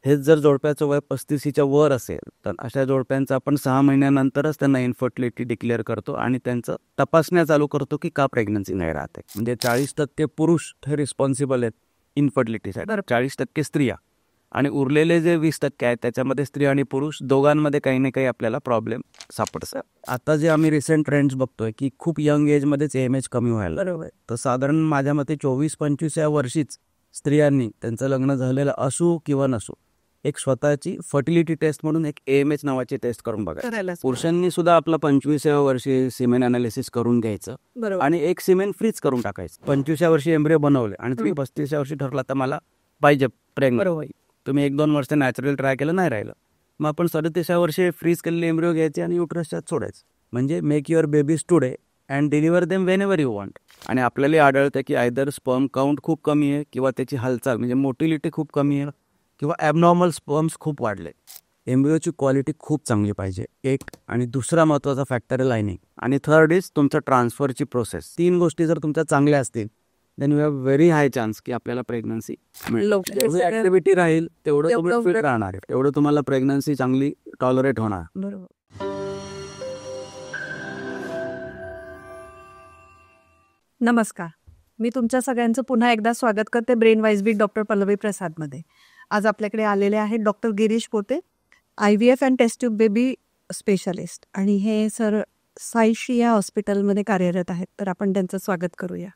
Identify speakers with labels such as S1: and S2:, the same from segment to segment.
S1: हेच जर जोडप्याचं वय 35च्या वर असेल तर अशा जोडप्यांचं आपण 6 महिन्यानंतरच त्यांना इन्फर्टिलिटी डिक्लेअर करतो आणि त्यांचं तपासण्या चालू करतो की का प्रेग्नन्सी नाही राहते. म्हणजे 40% पुरुष हे रिस्पॉन्सिबल आहेत इन्फर्टिलिटीसाठी, 40% स्त्रिया, आणि उरलेले जे 20% आहेत त्याच्यामध्ये स्त्री आणि पुरुष दोघांमध्ये काही ना काही आपल्याला प्रॉब्लेम सापडतात. आता जे आम्ही रिसेंट ट्रेंड्स बघतोय की खूप यंग एजमध्येच AMH कमी व्हायला, बरोबर, तर साधारण माझ्या मते 24-25 या वर्षीच स्त्रियांनी त्यांचं लग्न झालेलं असू किंवा नसू एक स्वतःची फर्टिलिटी टेस्ट म्हणून एक AMH नावाची टेस्ट करून बघा. पुरुषांनी सुद्धा आपलं 25व्या वर्षी सिमेन अनालिसिस करून घ्यायचं आणि एक सिमेन फ्रीज करून टाकायचं. 25व्या वर्षी एम्ब्रियो बनवले आणि तुम्ही 35व्या वर्षी ठरला तर मला पाहिजे प्रेग्नंट, तुम्ही 1-2 वर्ष नॅचरल ट्राय केलं, नाही राहिलं, मग आपण 37व्या वर्षी फ्रीज केलेले एम्ब्रियो घ्यायचे आणि युट्रसच्या सोडायचं. म्हणजे make your babies today and deliver them Wien ever you want. आणि आपल्याला आढळतं की आयदर स्पर्म काउंट खूप कमी आहे किंवा त्याची हालचाल म्हणजे मोटिलिटी खूप कमी आहे किंवा ॲबनॉर्मल स्पर्म्स खूप वाढले. एम्ब्रियोची क्वालिटी खूप चांगली पाहिजे एक, आणि दुसरा महत्त्वाचा फॅक्टर आहे लायनिंग, आणि थर्ड इज तुमचं ट्रान्सफरची प्रोसेस. 3 गोष्टी जर तुमच्या चांगल्या असतील then you have very high chance की आपल्याला प्रेग्नन्सी मिळेल. ऍक्टिव्हिटी राहील तेवढं तुम्ही फिट राहणार, तेवढं तुम्हाला प्रेग्नन्सी चांगली टॉलरेट होणार.
S2: बरोबर. नमस्कार, मी तुमच्या सगळ्यांचं पुन्हा एकदा स्वागत करते brain wise with doctor Pallavi प्रसादमध्ये. आज आपल्याकडे आलेले आहेत doctor Girish Pote, IVF and test tube baby specialist, आणि हे सर साईश्री या हॉस्पिटलमध्ये कार्यरत आहेत. तर आपण त्यांचं स्वागत करूया.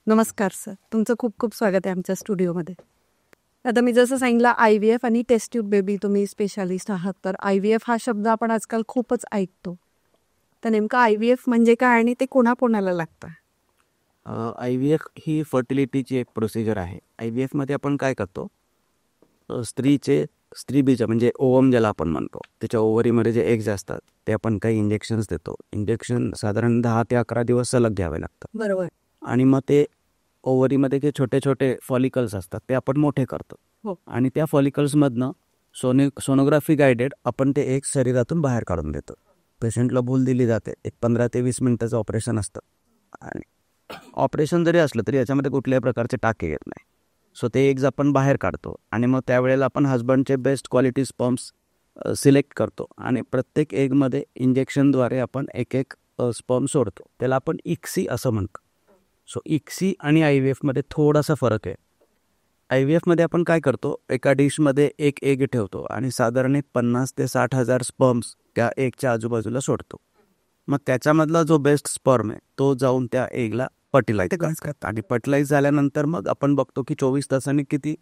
S2: नमस्कार सर, तुमचं खूप खूप स्वागत आहे आमच्या स्टुडिओमध्ये. आता मी जसं सांगितलं IVF आणि टेस्ट ट्यूब बेबी तुम्ही स्पेशालिस्ट आहात, तर IVF हा शब्द आपण आजकाल खूपच ऐकतो, तर नेमकं IVF म्हणजे काय आणि ते कोणाकोणाला लागतं?
S1: IVF ही फर्टिलिटीची एक प्रोसिजर आहे. IVF मध्ये आपण काय करतो, स्त्रीबीज म्हणजे ओवम ज्याला आपण म्हणतो, त्याच्या ओव्हरीमध्ये जे एग्ज असतात ते आपण काही इंजेक्शन्स देतो. इंजेक्शन साधारण 10 ते 11 दिवस सलग घ्यावे लागतात,
S2: बरोबर,
S1: आणि मग ते ओव्हरीमध्ये जे छोटे छोटे फॉलिकल्स असतात ते आपण मोठे करतो, आणि त्या फॉलिकल्समधनं सोनोग्राफी गायडेड आपण ते एक शरीरातून बाहेर काढून देतो. पेशंटला भूल दिली जाते, एक 15 ते 20 मिनिटाचं ऑपरेशन असतं, आणि ऑपरेशन जरी असलं तरी याच्यामध्ये कुठल्याही प्रकारचे टाके येत नाही. सो ते एग्ज आपण बाहेर काढतो, आणि मग त्यावेळेला आपण हजबंडचे बेस्ट क्वालिटी स्पर्म्स सिलेक्ट करतो, आणि प्रत्येक एगमध्ये इंजेक्शनद्वारे आपण एक एक स्पर्म सोडतो. त्याला आपण ICSI असं म्हणतो. सो ICSI आणि IVF मध्ये थोडासा फरक आहे. IVF मध्ये आपण काय करतो, एका डिशमध्ये एक एग ठेवतो आणि साधारण 50 ते 60 हजार स्पर्म्स त्या एगच्या आजूबाजूला सोडतो. मग त्याच्यामधला जो बेस्ट स्पर्म आहे तो जाऊन त्या एगला फर्टिलाइज करतात, आणि फर्टिलाइज झाल्यानंतर मग आपण बघतो की 24 तासांनी किती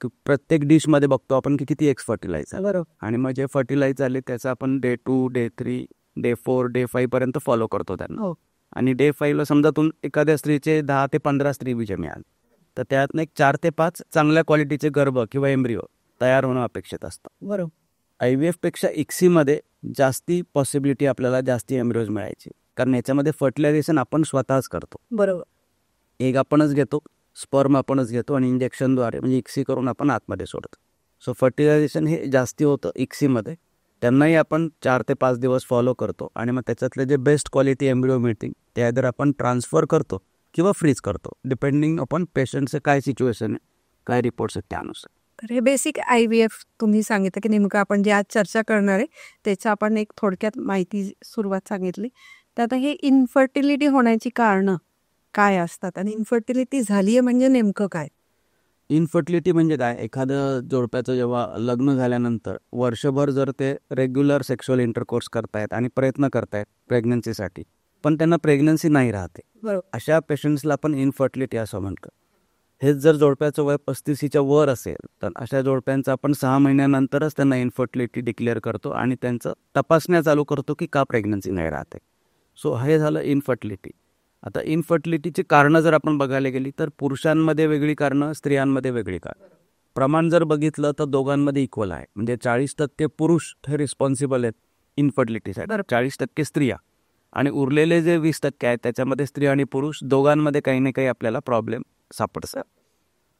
S1: प्रत्येक डिशमध्ये बघतो आपण की किती एग्स फर्टिलाइज झाले, आणि मग जे फर्टिलाइज झाले त्याचा आपण डे 2, डे 3, डे 4, डे 5 पर्यंत फॉलो करतो त्यांना. आणि डे 5ला समजा एखाद्या स्त्रीचे 10 ते 15 स्त्रीबीज मिळाले तर त्यातनं एक 4 ते 5 चांगल्या क्वालिटीचे गर्भ किंवा एम्ब्रिओ तयार होणं अपेक्षित असतं.
S2: बरोबर.
S1: IVF पेक्षा ICSI मध्ये जास्ती पॉसिबिलिटी आपल्याला जास्ती एम्ब्रिओज मिळायची, कारण याच्यामध्ये फर्टिलायझेशन आपण स्वतःच करतो.
S2: बरोबर.
S1: एग आपणच घेतो, स्पर्म आपणच घेतो, आणि इंजेक्शनद्वारे म्हणजे ICSI करून आपण आतमध्ये सोडतो. सो फर्टिलायझेशन हे जास्ती होतं ICSI मध्ये. त्यांनाही आपण 4 ते 5 दिवस फॉलो करतो, आणि मग त्याच्यातले जे बेस्ट क्वालिटी एम्ब्रिओ मिळतील ते आयदर आपण ट्रान्सफर करतो किंवा फ्रीज करतो, डिपेंडिंग अपॉन पेशंटचं काय सिच्युएशन आहे, काय रिपोर्ट्स आहेत त्यानुसार.
S2: तर हे बेसिक IVF तुम्ही सांगितलं की नेमकं आपण जे आज चर्चा करणार आहे त्याचं आपण एक थोडक्यात माहिती सुरुवात सांगितली. तर आता हे इन्फर्टिलिटी होण्याची कारणं काय असतात, आणि इन्फर्टिलिटी झाली आहे म्हणजे नेमकं काय?
S1: इन्फर्टिलिटी म्हणजे काय, एखादं जोडप्याचं जेव्हा लग्न झाल्यानंतर वर्षभर जर ते रेग्युलर सेक्शुअल इंटरकोर्स करतायत आणि प्रयत्न करतायत प्रेग्नन्सीसाठी, पण त्यांना प्रेग्नन्सी नाही राहते, अशा पेशंट्सला आपण इन्फर्टिलिटी असं म्हणतो. हेच जर जोडप्याचं वय 35च्या वर असेल तर अशा जोडप्यांचं आपण 6 महिन्यानंतरच त्यांना इन्फर्टिलिटी डिक्लेअर करतो आणि त्यांचं तपासण्या चालू करतो की का प्रेग्नन्सी नाही राहते. सो हे झालं इन्फर्टिलिटी. आता इन्फर्टिलिटीची कारणं जर आपण बघायला गेली तर पुरुषांमध्ये वेगळी कारणं, स्त्रियांमध्ये वेगळी कारणं. प्रमाण जर बघितलं तर दोघांमध्ये इक्वल आहे, म्हणजे 40% पुरुष हे रिस्पॉन्सिबल आहेत इन्फर्टिलिटीसाठी, 40% स्त्रिया, आणि उरलेले जे 20% आहेत त्याच्यामध्ये स्त्री आणि पुरुष दोघांमध्ये काही ना काही आपल्याला प्रॉब्लेम सापडतात.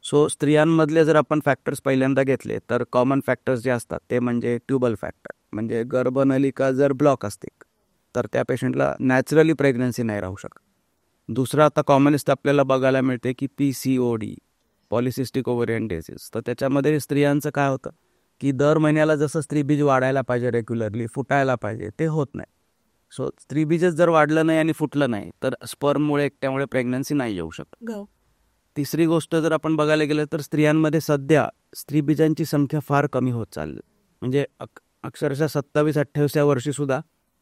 S1: सो स्त्रियांमधले जर आपण फॅक्टर्स पहिल्यांदा घेतले तर कॉमन फॅक्टर्स जे असतात ते म्हणजे ट्युबल फॅक्टर, म्हणजे गर्भनलिका जर ब्लॉक असते तर त्या पेशंटला नॅचरली प्रेग्नन्सी नाही राहू शकत. दुसरा आता कॉमनेस्ट आपल्याला बघायला मिळते की PCOD, पॉलिसिस्टिक ओव्हरियन डिसीज. तर त्याच्यामध्ये स्त्रियांचं काय होतं की दर महिन्याला जसं स्त्रीबीज वाढायला पाहिजे, रेग्युलरली फुटायला पाहिजे, ते होत नाही. सो स्त्रीबीजच जर वाढलं नाही आणि फुटलं नाही तर स्पर्ममुळे एकट्यामुळे प्रेग्नन्सी नाही येऊ शकत. तिसरी गोष्ट जर आपण बघायला गेलं तर स्त्रियांमध्ये सध्या स्त्रीबीजांची संख्या फार कमी होत चालली. म्हणजे अक्षरशः 27-28 वर्षी सुद्धा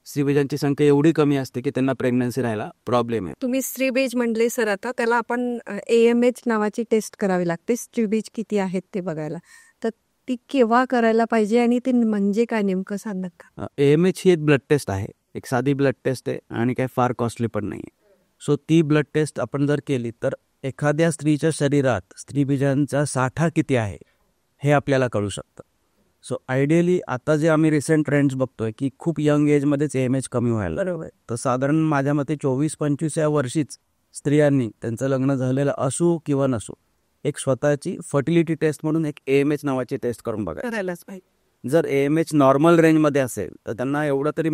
S1: स्त्रीबीजांची संख्या एवढी कमी असते की त्यांना प्रेग्नन्सी राहायला प्रॉब्लेम आहे.
S2: तुम्ही स्त्रीबीज म्हणले सर, आता त्याला आपण AMH नावाची टेस्ट करावी लागते स्त्रीबीज किती आहेत ते बघायला. तर ती केव्हा करायला पाहिजे आणि ते म्हणजे काय नेमकं सांगत का?
S1: AMH ही एक ब्लड टेस्ट आहे, एक साधी ब्लड टेस्ट आहे आणि काही फार कॉस्टली पण नाही आहे. सो ती ब्लड टेस्ट आपण जर केली तर एखाद्या स्त्रीच्या शरीरात स्त्रीबीजांचा साठा किती आहे हे आपल्याला कळू शकतं. सो आयडियली आता जे आम्ही रिसेंट ट्रेंड्स बघतोय की खूप यंग एजमध्येच AMH कमी व्हायला.
S2: बरोबर.
S1: तर साधारण माझ्या मते 24-25 या वर्षीच स्त्रियांनी त्यांचं लग्न झालेलं असू किंवा नसू एक स्वतःची फर्टिलिटी टेस्ट म्हणून एक AMH नावाची टेस्ट करून बघा.
S2: करायलाच पाहिजे.
S1: जर AMH नॉर्मल रेंजमध्ये असेल तर त्यांना एवढं तरी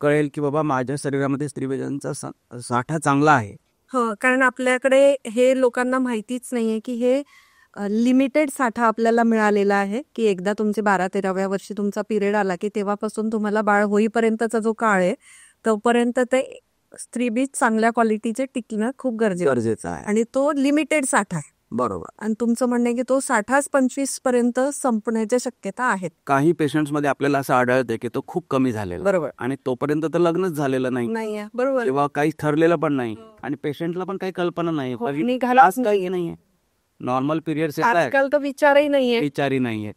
S1: कळेल की बाबा माझ्या शरीरामध्ये स्त्रीबीजांचा साठा चांगला आहे.
S2: हो, कारण आपल्याकडे हे लोकांना माहितीच नाहीये की हे लिमिटेड साठा आपल्याला मिळालेला आहे की एकदा तुमचे 12-13व्या वर्षी तुमचा पिरियड आला की तेव्हापासून तुम्हाला बाळ होईपर्यंतचा जो काळ आहे तोपर्यंत ते स्त्रीबीज चांगल्या क्वालिटीचे टिकणं खूप
S1: गरजेचं आहे
S2: आणि तो लिमिटेड साठा आहे.
S1: बरोबर.
S2: आणि तुमचं म्हणणं आहे की तो साठाच 25 पर्यंत संपण्याच्या शक्यता आहेत.
S1: काही पेशंट्समध्ये आपल्याला असं आढळते की तो खूप कमी झालेला.
S2: बरोबर.
S1: आणि तोपर्यंत तर लग्नच झालेलं नाही,
S2: बरोबर,
S1: किंवा काही ठरलेलं पण नाही आणि पेशंटला पण काही कल्पना नाही, काही नाहीये, नॉर्मल पिरियड्स
S2: आजकाल तर विचारही
S1: नाहीये.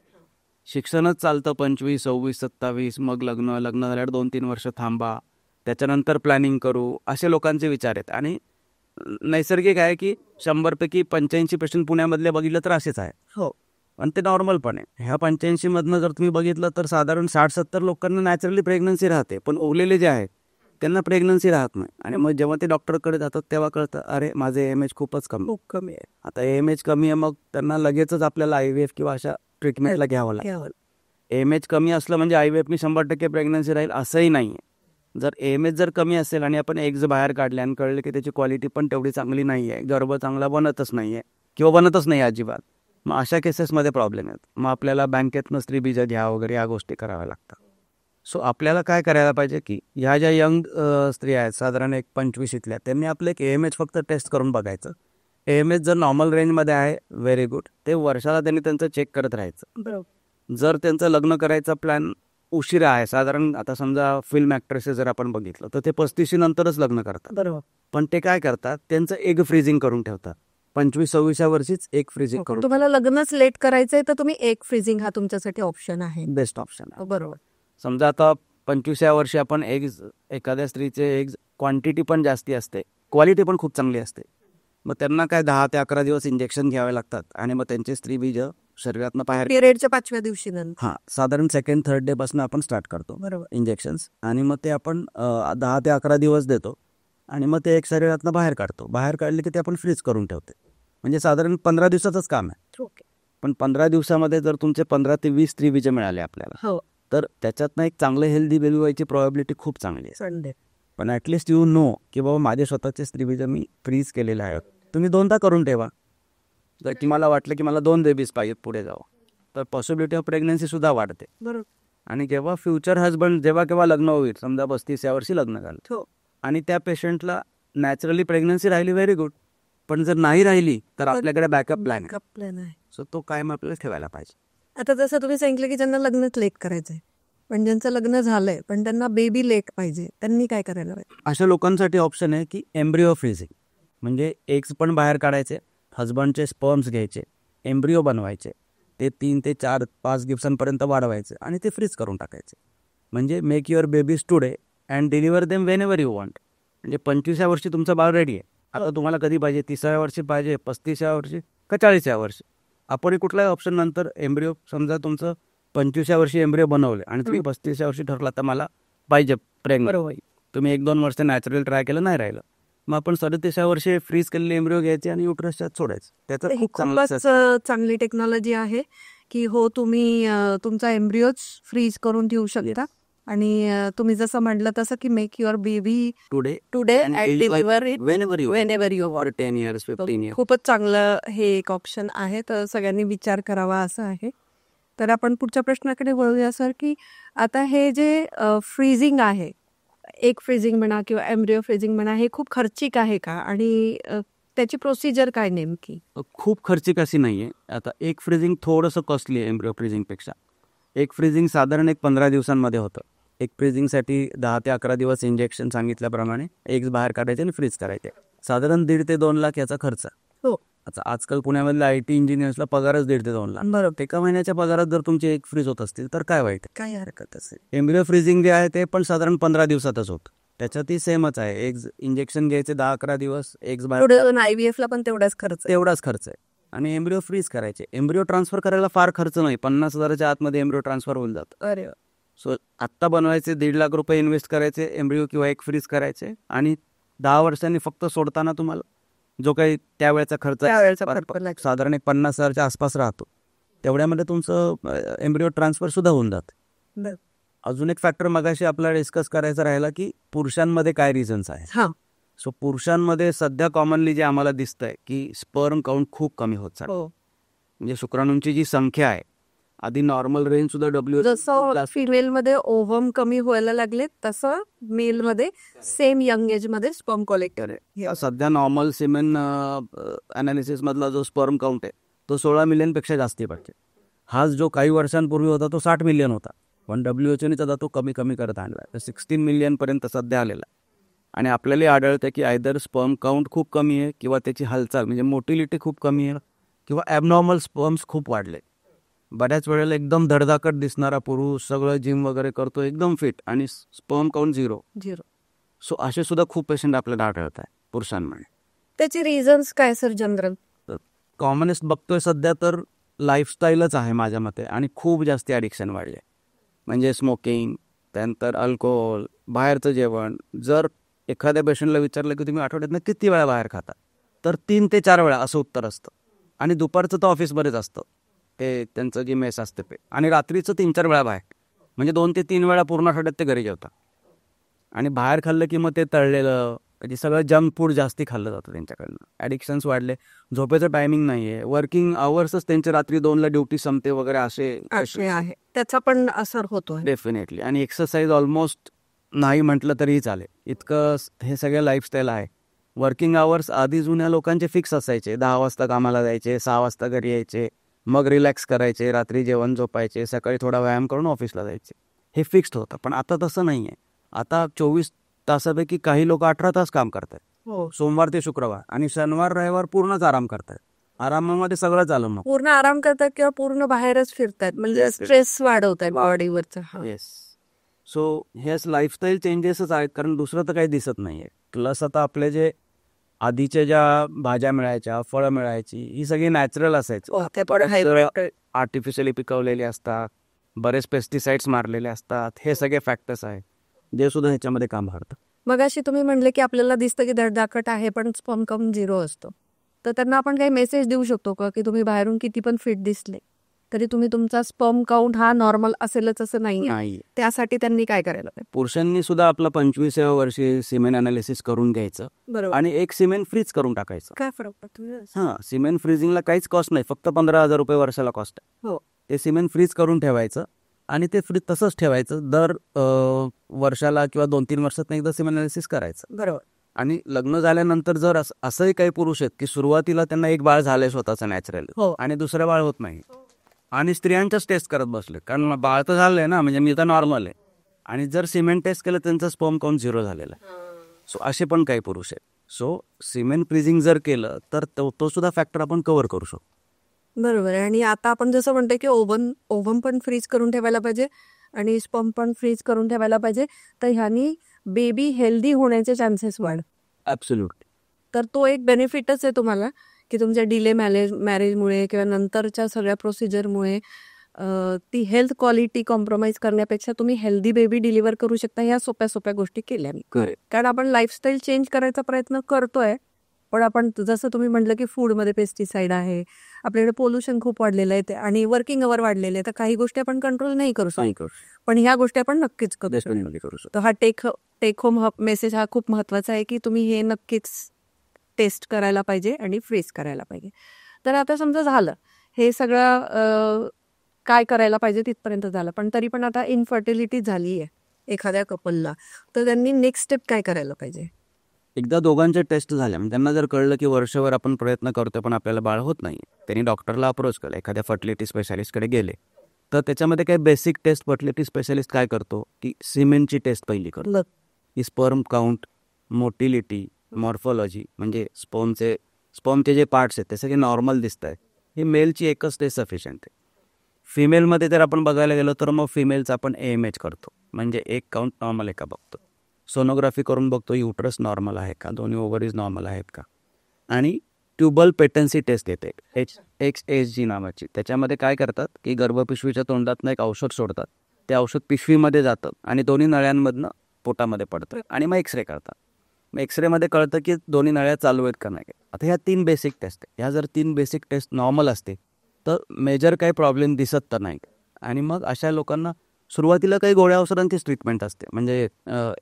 S1: शिक्षणच चालतं 25, 26, 27, मग लग्न झाल्यावर 2-3 वर्ष थांबा, त्याच्यानंतर प्लॅनिंग करू, असे लोकांचे विचार आहेत. आणि नैसर्गिक आहे की 100पैकी 85 पेशंट पुण्यामधले बघितलं तर असेच आहे.
S2: हो,
S1: पण ते नॉर्मल पण आहे. ह्या 85 मधनं जर तुम्ही बघितलं तर साधारण 60-70 लोकांना नॅचरली प्रेग्नन्सी राहते, पण उरलेले जे आहेत त्यांना प्रेग्नन्सी राहत नाही. आणि मग जेव्हा ते डॉक्टरकडे जातात तेव्हा कळतं अरे माझे AMH खूप कमी आहे. आता AMH कमी आहे, मग त्यांना लगेचच आपल्याला IVF किंवा अशा ट्रीटमेंटला घ्यावं लागतं. AMH कमी असलं म्हणजे IVFनी 100% प्रेग्नन्सी राहील असंही नाही आहे. जर AMH जर कमी असेल आणि आपण एग्ज बाहेर काढले आणि कळले की त्याची क्वालिटी पण तेवढी चांगली नाही आहे, गर्भ चांगला बनतच नाही आहे किंवा बनतच नाही अजिबात, मग अशा केसेसमध्ये प्रॉब्लेम आहेत. मग आपल्याला बँकेतनं स्त्रीबीज घ्या वगैरे या गोष्टी कराव्या लागतात. सो आपल्याला काय करायला पाहिजे की ह्या ज्या यंग स्त्रिया आहेत साधारण एक 25 इथल्या, त्यांनी आपलं एक AMH फक्त टेस्ट करून बघायचं. AMH जर नॉर्मल रेंजमध्ये आहे व्हेरी गुड, ते वर्षाला त्यांनी त्यांचं चेक करत राहायचं. जर त्यांचं लग्न करायचा प्लॅन उशिरा आहे, साधारण आता समजा फिल्म ॲक्ट्रेसेस जर आपण बघितलं तर ते 35 नंतरच लग्न करतात.
S2: बरोबर.
S1: पण ते काय करतात, त्यांचं एग फ्रीजिंग करून ठेवतात. 25-26 वर्षीच एग फ्रीजिंग करून.
S2: तुम्हाला लग्नच लेट करायचंय तर तुम्ही एग फ्रीजिंग हा तुमच्यासाठी ऑप्शन आहे,
S1: बेस्ट ऑप्शन आहे.
S2: बरोबर.
S1: समजा आता 25व्या वर्षी आपण एग्ज, एखाद्या स्त्रीचे एग्ज क्वांटिटी पण जास्ती असते, क्वालिटी पण खूप चांगली असते, मग त्यांना काय 10 ते 11 दिवस इंजेक्शन घ्यावे लागतात आणि मग त्यांचे स्त्रीबीज शरीरातनं बाहेर
S2: पिरियडच्या 5व्या दिवशी
S1: साधारण 2nd-3rd डे पासून आपण स्टार्ट करतो.
S2: बरोबर.
S1: इंजेक्शन्स, आणि मग ते आपण 10 ते 11 दिवस देतो आणि मग ते एक शरीरातनं बाहेर काढतो. बाहेर काढले की ते आपण फ्रीज करून ठेवते. म्हणजे साधारण 15 दिवसाचंच काम आहे. पण 15 दिवसामध्ये जर तुमचे 15 ते 20 स्त्रीबीज मिळाले आपल्याला, तर त्याच्यातनं एक चांगलं हेल्दी बेबी व्हायची प्रोबॅबिलिटी खूप चांगली आहे. पण ॲटलिस्ट यू नो की बाबा माझे स्वतःचे स्त्रीबीज मी फ्रीज केलेले आहेत. तुम्ही 2दा करून ठेवा. जर तुम्हाला वाटलं की मला 2 बेबीज पाहिजेत पुढे जावं, तर पॉसिबिलिटी ऑफ प्रेग्नन्सी सुद्धा वाढते.
S2: बरोबर.
S1: आणि जेव्हा फ्युचर हजबंड जेव्हा केव्हा लग्न होईल, समजा 35 या वर्षी लग्न झालं आणि त्या पेशंटला नॅचरली प्रेग्नन्सी राहिली, व्हेरी गुड. पण जर नाही राहिली तर आपल्याकडे बॅकअप प्लॅन आहे. सो तो कायम आपल्याला ठेवायला पाहिजे.
S2: आता जसं तुम्ही सांगितलं की ज्यांना लग्नच लेट करायचंय, पण ज्यांचं लग्न झालंय पण त्यांना बेबी लेट पाहिजे, त्यांनी काय करायला पाहिजे?
S1: अशा लोकांसाठी ऑप्शन आहे की एम्ब्रिओ फ्रीजिंग, म्हणजे एग्स पण बाहेर काढायचे, हजबंडचे स्पर्म्स घ्यायचे, एम्ब्रिओ बनवायचे, ते 3 ते 4-5 दिवसांपर्यंत वाढवायचे आणि ते फ्रीज करून टाकायचे. म्हणजे make your babies today and deliver them Wien ever you want. म्हणजे 25व्या वर्षी तुमचं बाळ रेडी आहे. आता तुम्हाला कधी पाहिजे, 30व्या वर्षी पाहिजे, 35व्या वर्षी का 40व्या वर्षी, आपण कुठलाही ऑप्शन नंतर एम्ब्रिओ, समजा तुमचं 25व्या वर्षी एम्ब्रिओ बनवले आणि तुम्ही 35व्या वर्षी ठरला तर मला पाहिजे प्रेग्नंट, तुम्ही 1-2 वर्ष नॅचरल ट्राय केलं, नाही राहिलं, मग आपण 37व्या वर्षी फ्रीज केलेले एम्ब्रिओ घ्यायचे आणि युट्रसच्या सोडायचं. त्याचं
S2: खूपच चांगली टेक्नॉलॉजी आहे की हो, तुम्ही तुमचा एम्ब्रिओच फ्रीज करून ठेवू शकता आणि तुम्ही जसं म्हटलं तसं की make your baby
S1: today
S2: today at deliver it
S1: whenever you
S2: whenever you
S1: for 10 years 15 years.
S2: खूपच चांगलं हे एक ऑप्शन आहे, तर सगळ्यांनी विचार करावा असं आहे. तर आपण पुढच्या प्रश्नाकडे वळूया सर, की आता हे जे फ्रीजिंग आहे, एक फ्रीजिंग म्हणा किंवा एम्ब्रिओ फ्रीजिंग म्हणा, हे खूप खर्चिक आहे का आणि त्याची प्रोसिजर काय नेमकी?
S1: खूप खर्चिक अशी नाहीये. आता एक फ्रीजिंग थोडंसं कॉस्टली आहे एम्ब्रिओ फ्रीजिंगपेक्षा. एक फ्रीजिंग साधारण 15 दिवसांमध्ये होतं. एक फ्रीजिंगसाठी 10 ते 11 दिवस इंजेक्शन सांगितल्याप्रमाणे एग्स बाहेर काढायचे आणि फ्रीज करायचे. साधारण 1.5 ते 2 लाख याचा खर्च.
S2: हो.
S1: आता आजकाल पुण्यामधल्या IT इंजिनियर्सला पगारच 1.5 ते 2 लाख.
S2: बरोबर.
S1: एका महिन्याच्या पगारात जर तुमचे एक फ्रीज होत असतील तर काय वाईट आहे?
S2: काय हरकत असेल.
S1: एम्ब्रिओ फ्रीजिंग जे आहे ते पण साधारण 15 दिवसातच होतं. त्याच्यातही सेमच आहे. एग्ज इंजेक्शन घ्यायचे 10-11 दिवस, एग्स बाहेर
S2: पुढे IVF ला पण तेवढाच खर्च आहे.
S1: तेवढाच खर्च आहे. आणि एम्ब्रिओ फ्रीज करायचे. एम्ब्रिओ ट्रान्सफर करायला फार खर्च नाही. 50,000च्या आतमध्ये एम्ब्रिओ ट्रान्सफर होऊन जातं.
S2: अरे वा.
S1: सो आत्ता बनवायचे 1.5 लाख रुपये इन्व्हेस्ट करायचे, एम्ब्रिओ किंवा एक फ्रीज करायचे आणि 10 वर्षांनी फक्त सोडताना तुम्हाला जो काही त्यावेळेचा खर्च आहे,
S2: त्यावेळेचा खर्च लागतो.
S1: साधारण 50,000च्या आसपास राहतो. तेवढ्यामध्ये तुमचं एम्ब्रिओ ट्रान्सफर सुद्धा होऊन जातं.
S2: बरं.
S1: अजून एक फॅक्टर मगाशी आपल्याला डिस्कस करायचा राहिला की पुरुषांमध्ये काय रिझन्स आहेत.
S2: हा.
S1: सो पुरुषांमध्ये सध्या कॉमनली जे आम्हाला दिसतंय की स्पर्म काउंट खूप कमी होत चाललं.
S2: हो.
S1: म्हणजे शुक्राणूंची जी संख्या आहे, आधी नॉर्मल रेंज सुद्धा
S2: जसं फिमेल मध्ये ओव्हम कमी व्हायला लागले तसं मेल मध्ये सेम यंग एज मध्ये स्पर्म कलेक्टर आहे.
S1: सध्या नॉर्मल सिमेन अनालिसिस मधला जो स्पर्म काउंट आहे तो 16 मिलियनपेक्षा जास्ती पाहिजे. हाच जो काही वर्षांपूर्वी होता तो 60 मिलियन होता. पण WHO सध्या तो कमी कमी करत आणला, तर 16 मिलियन पर्यंत सध्या आलेला. आणि आपल्याला आढळतं की आयदर स्पर्म काउंट खूप कमी आहे किंवा त्याची हालचाल म्हणजे मोटिलिटी खूप कमी आहे किंवा ॲबनॉर्मल स्पर्म्स खूप वाढले. बऱ्याच वेळेला एकदम धडधाकट दिसणारा पुरुष सगळं जिम वगैरे करतो, एकदम फिट, आणि स्पर्म काउंट 0. सो असे सुद्धा खूप पेशंट आपल्याला आढळत आहे पुरुषांमध्ये.
S2: त्याचे रिझन्स काय सर जनरल?
S1: कॉमनेस्ट बघतोय सध्या तर लाईफस्टाईलच आहे माझ्या मते, आणि खूप जास्त ॲडिक्शन वाढले. म्हणजे स्मोकिंग, त्यानंतर अल्कोहोल, बाहेरचं जेवण. जर एखाद्या पेशंटला विचारलं की तुम्ही आठवड्यातनं किती वेळा बाहेर खाता, तर 3 ते 4 वेळा असं उत्तर असतं. आणि दुपारचं तर ऑफिसमध्येच असतं, ते त्यांचं जी मेस असते ते. आणि रात्रीचं 3-4 वेळा बाहेर, म्हणजे 2 ते 3 वेळा पूर्ण आठवड्यात ते घरी जेवतात. आणि बाहेर खाल्लं की मग ते तळलेलं म्हणजे सगळं जंक फूड जास्ती खाल्लं जातं त्यांच्याकडनं. ॲडिक्शन्स वाढले. झोपेचं टायमिंग नाही आहे, वर्किंग आवर्सच त्यांचे रात्री 2ला ड्युटी संपते वगैरे असे
S2: आहे. त्याचा पण असर होतो
S1: डेफिनेटली. आणि एक्सरसाइज ऑलमोस्ट नाही म्हटलं तरीही चालेल, इतकं हे सगळं लाईफस्टाईल आहे. वर्किंग आवर्स आधी जुन्या लोकांचे फिक्स असायचे. 10 वाजता कामाला जायचे, 6 वाजता घरी यायचे, मग रिलॅक्स करायचे, रात्री जेवण झोपायचे, सकाळी थोडा व्यायाम करून ऑफिसला जायचे. हे फिक्स्ड होतं. पण आता तसं नाही आहे. आता 24 तासापैकी काही लोक 18 तास काम करतात, सोमवार ते शुक्रवार, आणि शनिवार रविवार पूर्णच आराम करतात. आरामामध्ये सगळं चालू मग
S2: पूर्ण आराम करतात किंवा पूर्ण बाहेरच फिरतात, म्हणजे स्ट्रेस वाढवतात बॉडीवरचं.
S1: येस. सो हेच लाईफस्टाईल चेंजेसच आहेत, कारण दुसरं तर काही दिसत नाही आहे. प्लस आता आपले जे आधीच्या ज्या भाज्या मिळायच्या, फळं मिळायची, ही सगळी नॅचरल असायची. आर्टिफिशियली पिकवलेली असतात, बरेच पेस्टिसाइड्स मारलेले असतात. हे सगळे फॅक्टर्स आहेत जे सुद्धा ह्याच्यामध्ये काम करतात.
S2: मग अशी तुम्ही म्हणले की आपल्याला दिसतं की धडधाकट आहे पण स्पर्म काउंट 0 असतो, तर त्यांना आपण काही मेसेज देऊ शकतो का की तुम्ही बाहेरून किती पण फिट दिसले तरी तुम्ही तुमचा स्पर्म काउंट हा नॉर्मल असेलच असं नाही? त्यासाठी त्यांनी काय करायला पाहिजे?
S1: पुरुषांनी सुद्धा आपलं 25व्या वर्षी सिमेन अनालिसिस करून घ्यायचं,
S2: बरोबर,
S1: आणि एक सिमेन फ्रीज करून टाकायचं.
S2: काय फरक पडतो?
S1: हां, सिमेन फ्रीजिंगला काहीच कॉस्ट नाही, फक्त 15,000 रुपये वर्षाला कॉस्ट आहे.
S2: हो.
S1: ते सिमेन फ्रीज करून ठेवायचं आणि ते फ्रीज तसंच ठेवायचं. दर वर्षाला किंवा 2-3 वर्षात एकदा सिमेन अनालिसिस करायचं.
S2: बरोबर.
S1: आणि लग्न झाल्यानंतर जर असंही काही पुरुष आहेत की सुरुवातीला त्यांना एक बाळ झालंय स्वतःचं नॅचरल, आणि दुसरं बाळ होत नाही, आणि स्त्रियांच्याच टेस्ट करत बसले, कारण बाळ तर झालंय ना, म्हणजे मी तर नॉर्मल आहे, आणि जर सिमेन टेस्ट केलं त्यांचं स्पर्म काउंट 0 झालेलं आहे. सो असे पण काही पुरुष आहेत. सो सिमेन फ्रीजिंग जर केलं तर तो सुद्धा फॅक्टर आपण कव्हर करू शकतो.
S2: बरोबर. आणि आता आपण जसं म्हणतो की ओव्हम पण फ्रीज करून ठेवायला पाहिजे आणि स्पर्म पण फ्रीज करून ठेवायला पाहिजे, तर ह्यानी बेबी हेल्दी होण्याचे चान्सेस वाढ.
S1: ॲब्सोल्युटली.
S2: तर तो एक बेनिफिटच आहे तुम्हाला की तुमच्या डिले मॅरेजमुळे किंवा नंतरच्या सगळ्या प्रोसिजरमुळे ती हेल्थ क्वालिटी कॉम्प्रोमाइज करण्यापेक्षा तुम्ही हेल्दी बेबी डिलिव्हर करू शकता ह्या सोप्या सोप्या गोष्टी केल्या. कारण आपण लाईफस्टाईल चेंज करायचा प्रयत्न करतोय, पण आपण जसं तुम्ही म्हटलं की फूडमध्ये पेस्टिसाइड आहे, आपल्याकडे पोल्युशन खूप वाढलेलं आहे आणि वर्किंग अवर वाढलेले आहे, तर काही गोष्टी आपण कंट्रोल नाही करू शकतो, पण ह्या गोष्टी आपण नक्कीच करू शकतो. तर हा टेक होम मेसेज हा खूप महत्त्वाचा आहे की तुम्ही हे नक्कीच टेस्ट करायला पाहिजे आणि फ्रीज करायला पाहिजे. तर आता समजा झालं हे सगळं काय करायला पाहिजे तिथपर्यंत झालं, पण तरी पण आता इनफर्टिलिटी झाली आहे एखाद्या कपलला, तर त्यांनी नेक्स्ट स्टेप काय करायला पाहिजे?
S1: एकदा दोघांच्या टेस्ट झाल्या म्हणजे त्यांना जर कळलं की वर्षभर आपण प्रयत्न करतोय पण आपल्याला बाळ होत नाही, त्यांनी डॉक्टरला अप्रोच केला, एखाद्या फर्टिलिटी स्पेशालिस्टकडे गेले, तर त्याच्यामध्ये काही बेसिक टेस्ट फर्टिलिटी स्पेशालिस्ट काय करतो की सिमेंटची टेस्ट पहिली करतो, की स्पर्म काउंट, मोटिलिटी, मॉर्फॉलॉजी, म्हणजे स्पर्मचे जे पार्ट्स आहेत ते सगळे नॉर्मल दिसत आहेत, ही मेलची एकच टेस्ट सफिशियंट आहे. फिमेलमध्ये जर आपण बघायला गेलो तर मग फिमेलचा आपण AMH करतो, म्हणजे एक काउंट नॉर्मल आहे का बघतो, सोनोग्राफी करून बघतो युट्रस नॉर्मल आहे का, दोन्ही ओव्हरीज नॉर्मल आहेत का, आणि ट्युबल पेटन्सी टेस्ट येते XHG नावाची. त्याच्यामध्ये काय करतात की गर्भपिशवीच्या तोंडातनं एक औषध सोडतात, ते औषध पिशवीमध्ये जातं आणि दोन्ही नळ्यांमधनं पोटामध्ये पडतं आणि मग एक्सरे करतात. मग एक्सरेमध्ये कळतं की दोन्ही नळ्या चालू आहेत का नाही. आता ह्या 3 बेसिक टेस्ट आहे, ह्या जर 3 बेसिक टेस्ट नॉर्मल असते तर मेजर काही प्रॉब्लेम दिसत तर नाही. आणि मग अशा लोकांना सुरुवातीला काही गोळ्या औषधांचीच ट्रीटमेंट असते, म्हणजे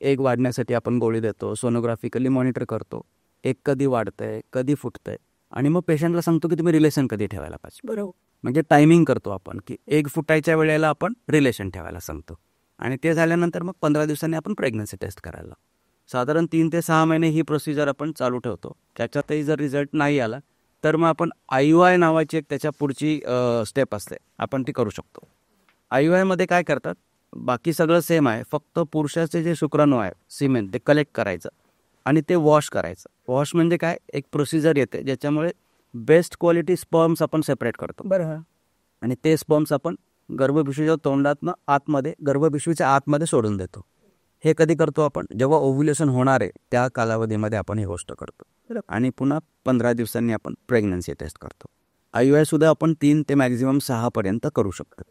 S1: एग वाढण्यासाठी आपण गोळी देतो, सोनोग्राफिकली मॉनिटर करतो, एग कधी वाढतंय कधी फुटतंय, आणि मग पेशंटला सांगतो की तुम्ही रिलेशन कधी ठेवायला पाहिजे.
S2: बरोबर.
S1: म्हणजे टायमिंग करतो आपण की एग फुटायच्या वेळेला आपण रिलेशन ठेवायला सांगतो, आणि ते झाल्यानंतर मग 15 दिवसांनी आपण प्रेग्नन्सी टेस्ट करायला. साधारण 3 ते 6 महिने ही प्रोसिजर आपण चालू ठेवतो. त्याच्यातही जर रिझल्ट नाही आला तर मग आपण IUI नावाची एक त्याच्या पुढची स्टेप असते, आपण ती करू शकतो. IUI मध्ये काय करतात, बाकी सगळं सेम आहे, फक्त पुरुषाचे जे शुक्राणू आहे सिमेन ते कलेक्ट करायचं आणि ते वॉश करायचं. वॉश म्हणजे काय, एक प्रोसिजर येते ज्याच्यामुळे बेस्ट क्वालिटी स्पर्म्स आपण सेपरेट करतो.
S2: बरं.
S1: आणि ते स्पर्म्स आपण गर्भपिशवीच्या तोंडातनं आतमध्ये गर्भपिशवीच्या आतमध्ये सोडून देतो. हे कधी करतो आपण, जेव्हा ओव्ह्युलेशन होणार आहे त्या कालावधीमध्ये आपण ही गोष्ट करतो. आणि पुन्हा 15 दिवसांनी आपण प्रेग्नन्सी टेस्ट करतो. IUI सुद्धा आपण 3 ते मॅक्झिमम 6 पर्यंत करू शकतो.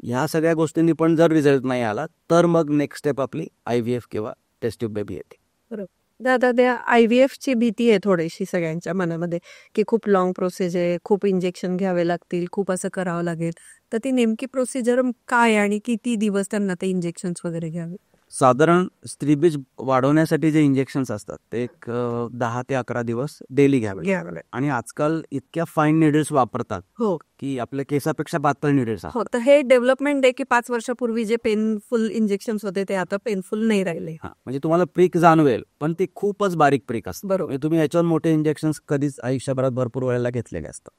S1: ह्या सगळ्या गोष्टींनी पण जर रिझल्ट नाही आला तर मग नेक्स्ट स्टेप आपली IVF किंवा टेस्ट ट्यूब बेबी येते.
S2: दादा, त्या IVF ची भीती आहे थोडीशी सगळ्यांच्या मनामध्ये की खूप लॉंग प्रोसेस आहे, खूप इंजेक्शन घ्यावे लागतील, खूप असं करावं लागेल, तर ती नेमकी प्रोसिजर काय आणि किती दिवस त्यांना ते इंजेक्शन्स वगैरे घ्यावे?
S1: साधारण स्त्रीबीज वाढवण्यासाठी जे इंजेक्शन्स असतात ते एक 10 ते 11 दिवस डेली घ्यावे. आणि आजकाल इतक्या फाईन निडल्स वापरतात
S2: हो
S1: की आपल्या केसापेक्षा पातळ निडल्स.
S2: हो, तर हे डेव्हलपमेंट आहे की 5 वर्षापूर्वी जे पेनफुल इंजेक्शन्स होते ते आता पेनफुल नाही राहिले.
S1: म्हणजे तुम्हाला प्रिक जाणवेल पण ते खूपच बारीक प्रिक असतं.
S2: बरोबर.
S1: तुम्ही याच्यावर मोठे इंजेक्शन कधीच आयुष्यभरात भरपूर वेळेला घेतलेले असतात.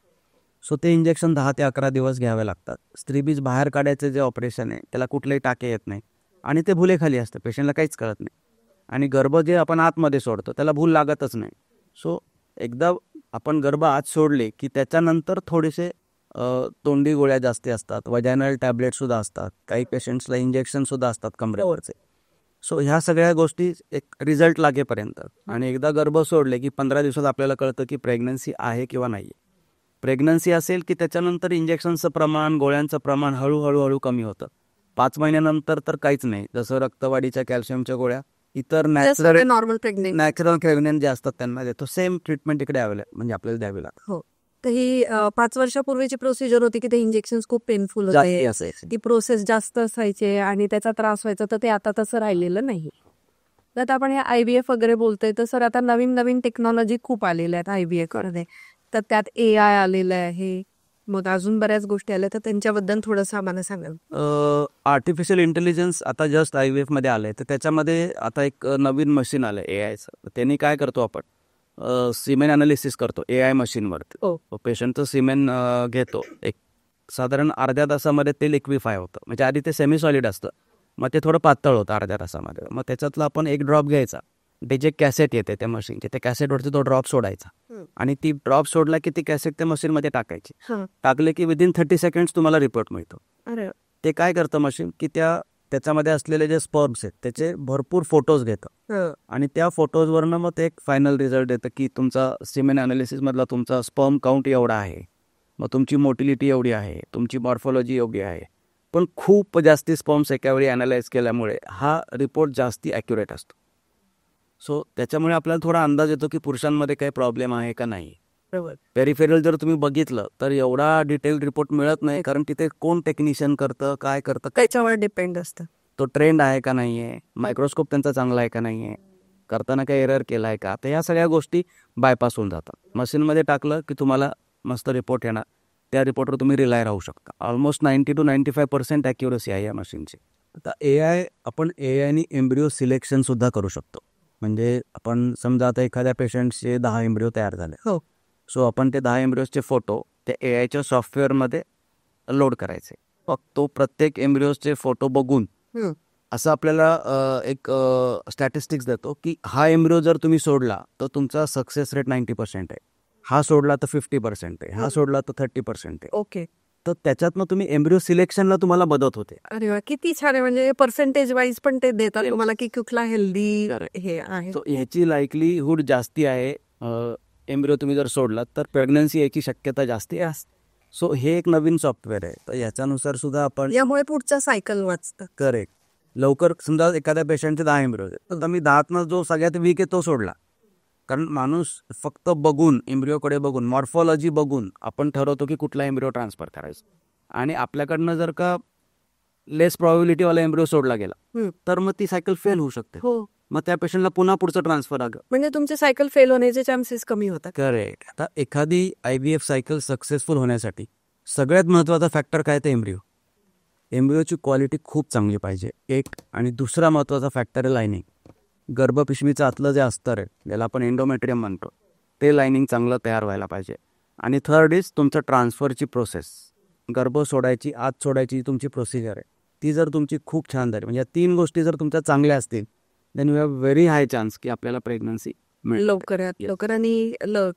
S1: सो ते इंजेक्शन 10 ते 11 दिवस घ्यावे लागतात. स्त्रीबीज बाहेर काढायचे जे ऑपरेशन आहे त्याला कुठलेही टाके येत नाही आणि ते भुलेखाली असतं, पेशंटला काहीच कळत नाही. आणि गर्भ जे आपण आतमध्ये सोडतो त्याला भूल लागतच नाही. सो एकदा आपण गर्भ आत सोडले की त्याच्यानंतर थोडेसे तोंडी गोळ्या जास्ती असतात, वजायनल टॅबलेटसुद्धा असतात, काही पेशंट्सला इंजेक्शनसुद्धा असतात कमरेवरचे. सो ह्या सगळ्या गोष्टी एक रिझल्ट लागेपर्यंत, आणि एकदा गर्भ सोडले की 15 दिवसात आपल्याला कळतं की प्रेग्नन्सी आहे किंवा नाही. प्रेग्नन्सी असेल की त्याच्यानंतर इंजेक्शनचं प्रमाण, गोळ्यांचं प्रमाण हळूहळू कमी होतं. 5 महिन्यानंतर तर काहीच नाही, जसं रक्तवाढीच्या कॅल्शियमच्या गोळ्या इतर
S2: नॉर्मल प्रेग्नेंट
S1: नॅचरल प्रेग्नेंट जे असतात त्यांना देतो, सेम ट्रीटमेंट इकडे म्हणजे आपल्याला द्यावी लागते.
S2: हो, तर ही 5 वर्षापूर्वीची प्रोसिजर होती की ते इंजेक्शन खूप पेनफुल होते, ती प्रोसेस जास्त असायचे आणि त्याचा त्रास व्हायचा, तर ते आता तसं राहिलेलं नाही. तर आपण हे IVF वगैरे बोलतोय, तर सर आता नवीन नवीन टेक्नॉलॉजी खूप आलेल्या आहेत IVF मध्ये, तर त्यात AI आलेलं आहे, मग अजून बऱ्याच गोष्टी आल्या, तर त्यांच्याबद्दल थोडंसं आम्हाला सांगाल?
S1: आर्टिफिशियल इंटेलिजन्स आता जस्ट IVF मध्ये आलंय, तर त्याच्यामध्ये आता एक नवीन मशीन आलंय AIचं. त्यांनी काय करतो, आपण सिमेन अनालिसिस करतो AI मशीनवरती. पेशंटचं सिमेन घेतो, एक साधारण अर्ध्या तासामध्ये ते लिक्विफाय होतं. म्हणजे आधी ते सेमी सॉलिड असतं, मग ते थोडं पातळ होतं अर्ध्या तासामध्ये. मग त्याच्यातला आपण एक ड्रॉप घ्यायचा, ते जे कॅसेट येते त्या मशीनचे, त्या कॅसेटवरती तो ड्रॉप सोडायचा, आणि ती ड्रॉप सोडला की ती कॅसेट त्या मशीनमध्ये टाकायची. टाकले की विदिन 30 सेकंड्स तुम्हाला रिपोर्ट मिळतो. ते काय करतं मशीन की त्याच्यामध्ये असलेले जे स्पर्म्स आहेत त्याचे भरपूर फोटोज घेतं, आणि त्या फोटोजवरनं मग ते एक फायनल रिझल्ट देतं की तुमचा सिमेन अनालिसिस मधला तुमचा स्पर्म काउंट एवढा आहे, मग तुमची मोटिलिटी एवढी आहे, तुमची मॉर्फॉलॉजी एवढी आहे. पण खूप जास्ती स्पर्म्स एकावेळी अनालाइज केल्यामुळे हा रिपोर्ट जास्ती ॲक्युरेट असतो. सो त्याच्यामुळे आपल्याला थोडा अंदाज येतो की पुरुषांमध्ये काही प्रॉब्लेम आहे का नाही.
S2: बरोबर.
S1: पेरिफेरल जर तुम्ही बघितलं तर एवढा डिटेल रिपोर्ट मिळत नाही, कारण तिथे कोण टेक्निशियन करतं, काय करतं,
S2: त्याच्यावर डिपेंड असतं.
S1: तो ट्रेंड आहे का नाही आहे, मायक्रोस्कोप त्यांचा चांगला आहे का नाही आहे, करताना काही एरर केला आहे का, तर ह्या सगळ्या गोष्टी बायपास होऊन जातात. मशीनमध्ये टाकलं की तुम्हाला मस्त रिपोर्ट येणार, त्या रिपोर्टवर तुम्ही रिलाय राहू शकता. ऑलमोस्ट 90 to 95% ॲक्युरसी आहे या मशीनची. आता आपण AIने एम्ब्रिओ सिलेक्शनसुद्धा करू शकतो. म्हणजे आपण समजा आता एखाद्या पेशंटचे 10 एम्ब्रिओ तयार झाले,
S2: हो.
S1: सो आपण ते 10 एम्ब्रिओजचे फोटो त्या AIच्या सॉफ्टवेअरमध्ये लोड करायचे. फक्त तो प्रत्येक एम्ब्रिओजचे फोटो बघून असं आपल्याला एक स्टॅटिस्टिक्स देतो की हा एम्ब्रिओ जर तुम्ही सोडला तर तुमचा सक्सेस रेट 90% आहे, हा सोडला तर 50% आहे, हा सोडला तर 30% आहे.
S2: ओके.
S1: तर त्याच्यातनं तुम्ही एम्ब्रिओ सिलेक्शनला तुम्हाला मदत होते.
S2: अरे वा, किती छान आहे. म्हणजे पर्सेंटेज वाईज पण ते देतात तुम्हाला की कुठला हेल्दी हे आहे.
S1: सो ह्याची लाईकलीहूड जास्ती आहे. एम्ब्रिओ तुम्ही जर सोडलात तर प्रेग्नन्सी यायची शक्यता जास्ती असते. सो हे एक नवीन सॉफ्टवेअर आहे, तर याच्यानुसार सुद्धा आपण
S2: यामुळे पुढचा सायकल वाचतं.
S1: करेक्ट लवकर. समजा एखाद्या पेशंटचे 10 एम्ब्रिओ आहेत, तर मी 10तनं जो सगळ्यात वीक आहे तो सोडला. कारण माणूस फक्त बघून, एम्ब्रिओकडे बघून, मॉर्फॉलॉजी बघून आपण ठरवतो की कुठला एम्ब्रिओ ट्रान्सफर करायचा. आणि आपल्याकडनं जर का लेस प्रॉबिलिटीवाला एम्ब्रिओ सोडला गेला तर मग ती सायकल फेल होऊ शकते.
S2: हो.
S1: मग त्या पेशंटला पुन्हा पुढचं ट्रान्सफर आलं.
S2: म्हणजे तुमचे सायकल फेल होण्याचे चान्सेस कमी होतात.
S1: करेक्ट. आता एखादी IVF सायकल सक्सेसफुल होण्यासाठी सगळ्यात महत्त्वाचा फॅक्टर काय, ते एम्ब्रिओ. एम्ब्रिओची क्वालिटी खूप चांगली पाहिजे एक. आणि दुसरा महत्त्वाचा फॅक्टर आहे लायनिंग. गर्भपिशवीचं आतलं जे अस्तर आहे, ज्याला आपण एंडोमेट्रियम म्हणतो, ते लायनिंग चांगलं तयार व्हायला पाहिजे. आणि थर्ड इज तुमचं ट्रान्सफरची प्रोसेस. गर्भ सोडायची, आत सोडायची तुमची प्रोसिजर आहे, ती जर तुमची खूप छान झाली, म्हणजे या 3 गोष्टी जर तुमच्या चांगल्या असतील, then you have very high chance की आपल्याला प्रेग्नन्सी
S2: लवकर आणि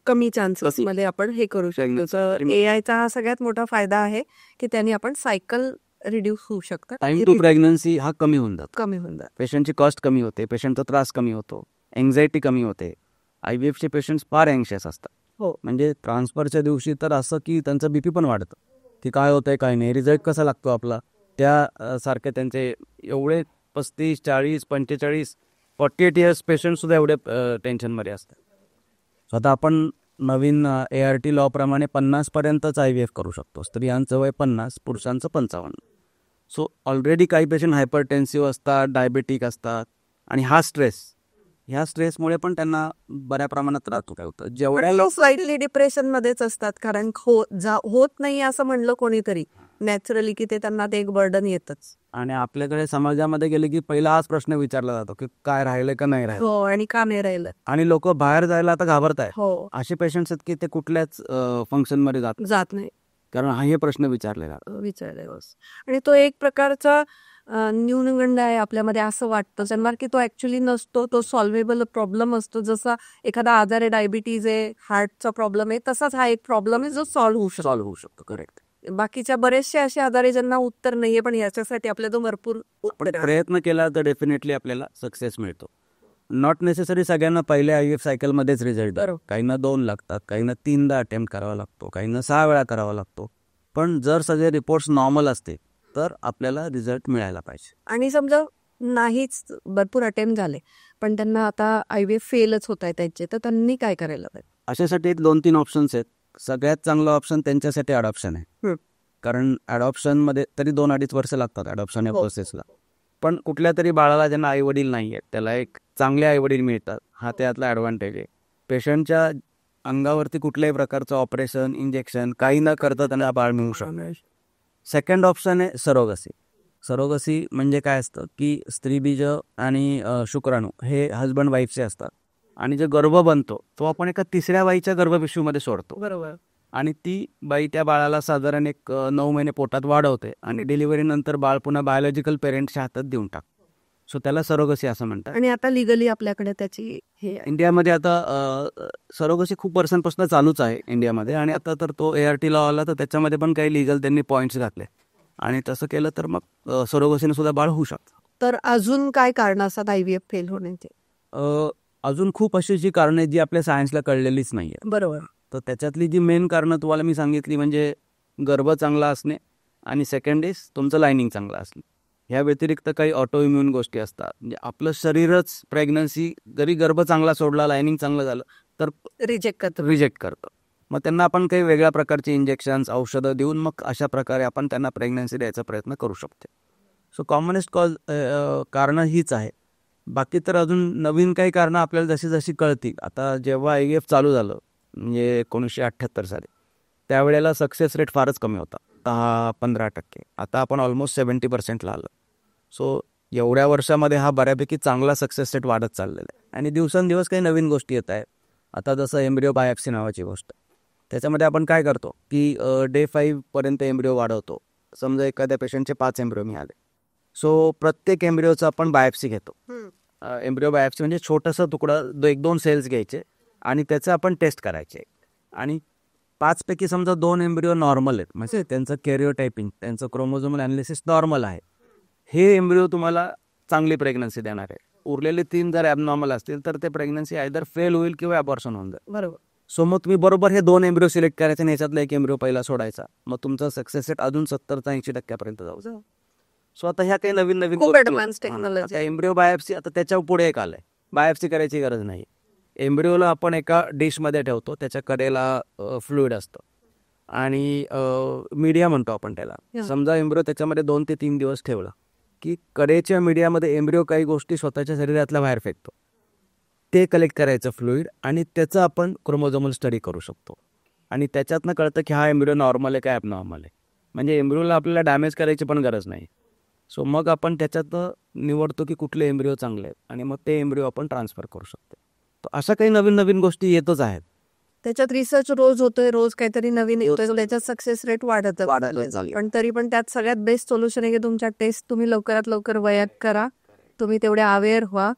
S2: कमी चान्सेस मध्ये आपण हे करू शकतो. AIचा हा सगळ्यात मोठा फायदा आहे की त्यांनी आपण सायकल रिड्यूस होऊ शकतात.
S1: टाइम टू प्रेग्नन्सी हा कमी होऊन जातो. पेशंटची कॉस्ट कमी होते, पेशंटचा त्रास कमी होतो, एन्झायटी कमी होते. IVFचे पेशंट्स फार अँशियस असतात.
S2: हो.
S1: म्हणजे ट्रान्सफरच्या दिवशी तर असं की त्यांचं BP पण वाढतं की काय होतंय काय नाही, रिझल्ट कसा लागतो आपला, त्या सारखे त्यांचे एवढे 35, 40, 45, 48 इयर्स पेशंटसुद्धा एवढे टेन्शनमध्ये असतात. स्वतः आपण नवीन ART लॉ प्रमाणे 50पर्यंतच IVF करू शकतो. स्त्रियांचं वय 50, पुरुषांचं 55. सो ऑलरेडी काही पेशंट हायपरटेन्सिव्ह असतात, डायबेटिक असतात, आणि ह्या स्ट्रेसमुळे पण त्यांना बऱ्या प्रमाणात त्रास होतं.
S2: जेवढ्या स्लाइटली डिप्रेशन मध्येच असतात, कारण होत नाही असं म्हणलं कोणीतरी नॅचरली की ते त्यांना ते एक बर्डन येतच.
S1: आणि आपल्याकडे समाजामध्ये गेले की पहिला हाच प्रश्न विचारला जातो की काय राहिलंय का नाही राहिलं.
S2: हो, आणि का नाही राहिलं.
S1: आणि लोक बाहेर जायला आता घाबरताय.
S2: हो.
S1: असे पेशंट्स आहेत की ते कुठल्याच फंक्शनमध्ये जात नाही, कारण हा हे प्रश्न विचारलेला.
S2: आणि तो एक प्रकारचा न्यूनगंड आहे आपल्यामध्ये असं वाटतं त्यांना की तो ऍक्च्युली नसतो. तो सॉल्व्हेबल प्रॉब्लेम असतो. जसा एखादा आजार आहे, डायबिटीज आहे, हार्टचा प्रॉब्लेम आहे, तसाच हा एक प्रॉब्लेम आहे जो सॉल्व्ह होऊ शकतो.
S1: करेक्ट.
S2: बाकीच्या बरेचसे असे आजार आहे ज्यांना उत्तर नाहीये, पण याच्यासाठी आपल्याला भरपूर
S1: प्रयत्न केला तर डेफिनेटली आपल्याला सक्सेस मिळतो. नॉट नेसेसरी सगळ्यांना पहिल्या IVF सायकलमध्येच रिझल्ट. काहींना 2 लागतात, काहींना 3दा अटेम्प्ट करावा लागतो, काहींना 6 वेळा करावा लागतो. पण जर सगळे रिपोर्ट्स नॉर्मल असते तर आपल्याला रिझल्ट मिळायला पाहिजे.
S2: आणि समजा नाहीच, भरपूर अटेम्प्ट झाले पण त्यांना आता IVF फेलच होत आहे त्यांचे, तर त्यांनी काय करायला पाहिजे?
S1: अशासाठी 2-3 ऑप्शन्स आहेत. सगळ्यात चांगलं ऑप्शन त्यांच्यासाठी अडॉप्शन आहे. कारण अडॉप्शनमध्ये तरी 2-2.5 वर्ष लागतात अडॉप्शन या प्रोसेसला. पण कुठल्या तरी बाळाला ज्यांना आईवडील नाही आहेत, त्याला एक चांगले आईवडील मिळतात, हा त्यातला ॲडव्हान्टेज आहे. पेशंटच्या अंगावरती कुठल्याही प्रकारचं ऑपरेशन, इंजेक्शन काही न करता त्यांना बाळ मिळू शकतं. सेकंड ऑप्शन आहे सरोगसी. म्हणजे काय असतं की स्त्रीबीज आणि शुक्राणू हे हजबंड वाईफचे असतात, आणि जो गर्भ बनतो तो आपण एका 3ऱ्या बाईच्या गर्भपिशवीमध्ये सोडतो.
S2: बरोबर.
S1: आणि ती बाई त्या बाळाला साधारण एक 9 महिने पोटात वाढवते, आणि डिलिव्हरीनंतर बाळ पुन्हा बायोलॉजिकल पेरेंट्सच्या हातात देऊन टाकतो. सो त्याला सरोगसी असं म्हणतात.
S2: आणि आता लिगली आपल्याकडे त्याची हे
S1: इंडियामध्ये आता सरोगसी खूप वर्षांपासून चालूच आहे इंडियामध्ये. आणि आता तर तो ART लॉ आला, तर त्याच्यामध्ये पण काही लिगल त्यांनी पॉईंट्स घातले, आणि तसं केलं तर मग सरोगसीने सुद्धा बाळ होऊ शकतं.
S2: तर अजून काय कारण असतात IVF फेल होण्याचे?
S1: अजून खूप अशी जी कारणं आहेत जी आपल्या सायन्सला कळलेलीच नाही आहे.
S2: बरोबर.
S1: तर त्याच्यातली जी मेन कारणं तुम्हाला मी सांगितली, म्हणजे गर्भ चांगला असणे, आणि सेकंड इज तुमचं लायनिंग चांगलं असणे. ह्या व्यतिरिक्त काही ऑटो इम्युन गोष्टी असतात. म्हणजे आपलं शरीरच प्रेग्नन्सी जरी गर्भ चांगला सोडला, लायनिंग चांगलं झालं तर रिजेक्ट करतं. मग त्यांना आपण काही वेगळ्या प्रकारचे इंजेक्शन्स, औषधं देऊन मग अशा प्रकारे आपण त्यांना प्रेग्नन्सी द्यायचा प्रयत्न करू शकतो. सो कॉमनेस्ट कारणं हीच आहे. बाकी तर अजून नवीन काही कारणं आपल्याला जशी जशी कळतील. आता जेव्हा IVF चालू झालं म्हणजे 1978 साली, त्यावेळेला सक्सेस रेट फारच कमी होता, 10-15%. आता आपण ऑलमोस्ट 70%ला आलं. सो एवढ्या वर्षामध्ये हा बऱ्यापैकी चांगला सक्सेस रेट वाढत चाललेला आहे. आणि दिवसेंदिवस काही नवीन गोष्टी येत आहेत. आता जसं एम्ब्रिओ बायोप्सी नावाची गोष्ट, त्याच्यामध्ये आपण काय करतो की डे 5 पर्यंत एम्ब्रिओ वाढवतो. समजा एखाद्या पेशंटचे 5 एम्ब्रिओ मिळाले, सो प्रत्येक एम्ब्रिओचा आपण बायोप्सी घेतो. एम्ब्रिओ बायोप्सी म्हणजे छोटासा तुकडा, 1-2 सेल्स घ्यायचे आणि त्याचं आपण टेस्ट करायचे. आणि 5 पैकी समजा 2 एम्ब्रिओ नॉर्मल आहेत, म्हणजे त्यांचं कॅरिओटायपिंग, त्यांचं क्रोमोझोमल ॲनालिसिस नॉर्मल आहे, हे एम्ब्रिओ तुम्हाला चांगली प्रेग्नन्सी देणार आहे. उरलेले 3 जर ॲबनॉर्मल असतील तर ते प्रेग्नन्सी आयदर फेल होईल किंवा ॲबॉर्शन होऊन जाईल.
S2: बरोबर.
S1: सो मग तुम्ही बरोबर हे 2 एम्ब्रिओ सिलेक्ट करायचे आणि याच्यातला एक एम्ब्रिओ पहिला सोडायचा. मग तुमचा सक्सेस रेट अजून 70-80% जाऊ. सो आता ह्या काही नवीन नवीन
S2: खूप advanced technology.
S1: एम्ब्रिओ बायोप्सी, आता त्याच्या पुढे एक आलंय, बायोप्सी करायची गरज नाही. एम्ब्रिओला आपण एका डिशमध्ये ठेवतो, त्याच्या कडेला फ्लुइड असतं आणि मीडिया म्हणतो आपण त्याला. समजा एम्ब्रिओ त्याच्यामध्ये 2 ते 3 दिवस ठेवला की कडेच्या मीडियामध्ये एम्ब्रिओ काही गोष्टी स्वतःच्या शरीरातल्या बाहेर फेकतो. ते कलेक्ट करायचं फ्लुइड आणि त्याचं आपण क्रोमोझोमल स्टडी करू शकतो. आणि त्याच्यातनं कळतं की हा एम्ब्रिओ नॉर्मल आहे का ॲबनॉर्मल आहे. म्हणजे एम्ब्रिओला आपल्याला डॅमेज करायची पण गरज नाही. सो मग आपण त्याच्यातनं निवडतो की कुठले एम्ब्रिओ चांगले आहेत आणि मग ते एम्ब्रिओ आपण ट्रान्सफर करू शकतो. तर अशा काही नवीन नवीन गोष्टी येतच आहेत.
S2: त्याच्यात रिसर्च रोज होतोय, रोज काहीतरी नवीन येतोय, त्याच्यात सक्सेस रेट वाढत
S1: वाढायला
S2: पण तरी पण त्यात सगळ्यात बेस्ट सोल्युशन आहे की तुमच्या टेस्ट तुम्ही लवकरात लवकर वयात करा. तुम्ही तेवढे अवेअर व्हा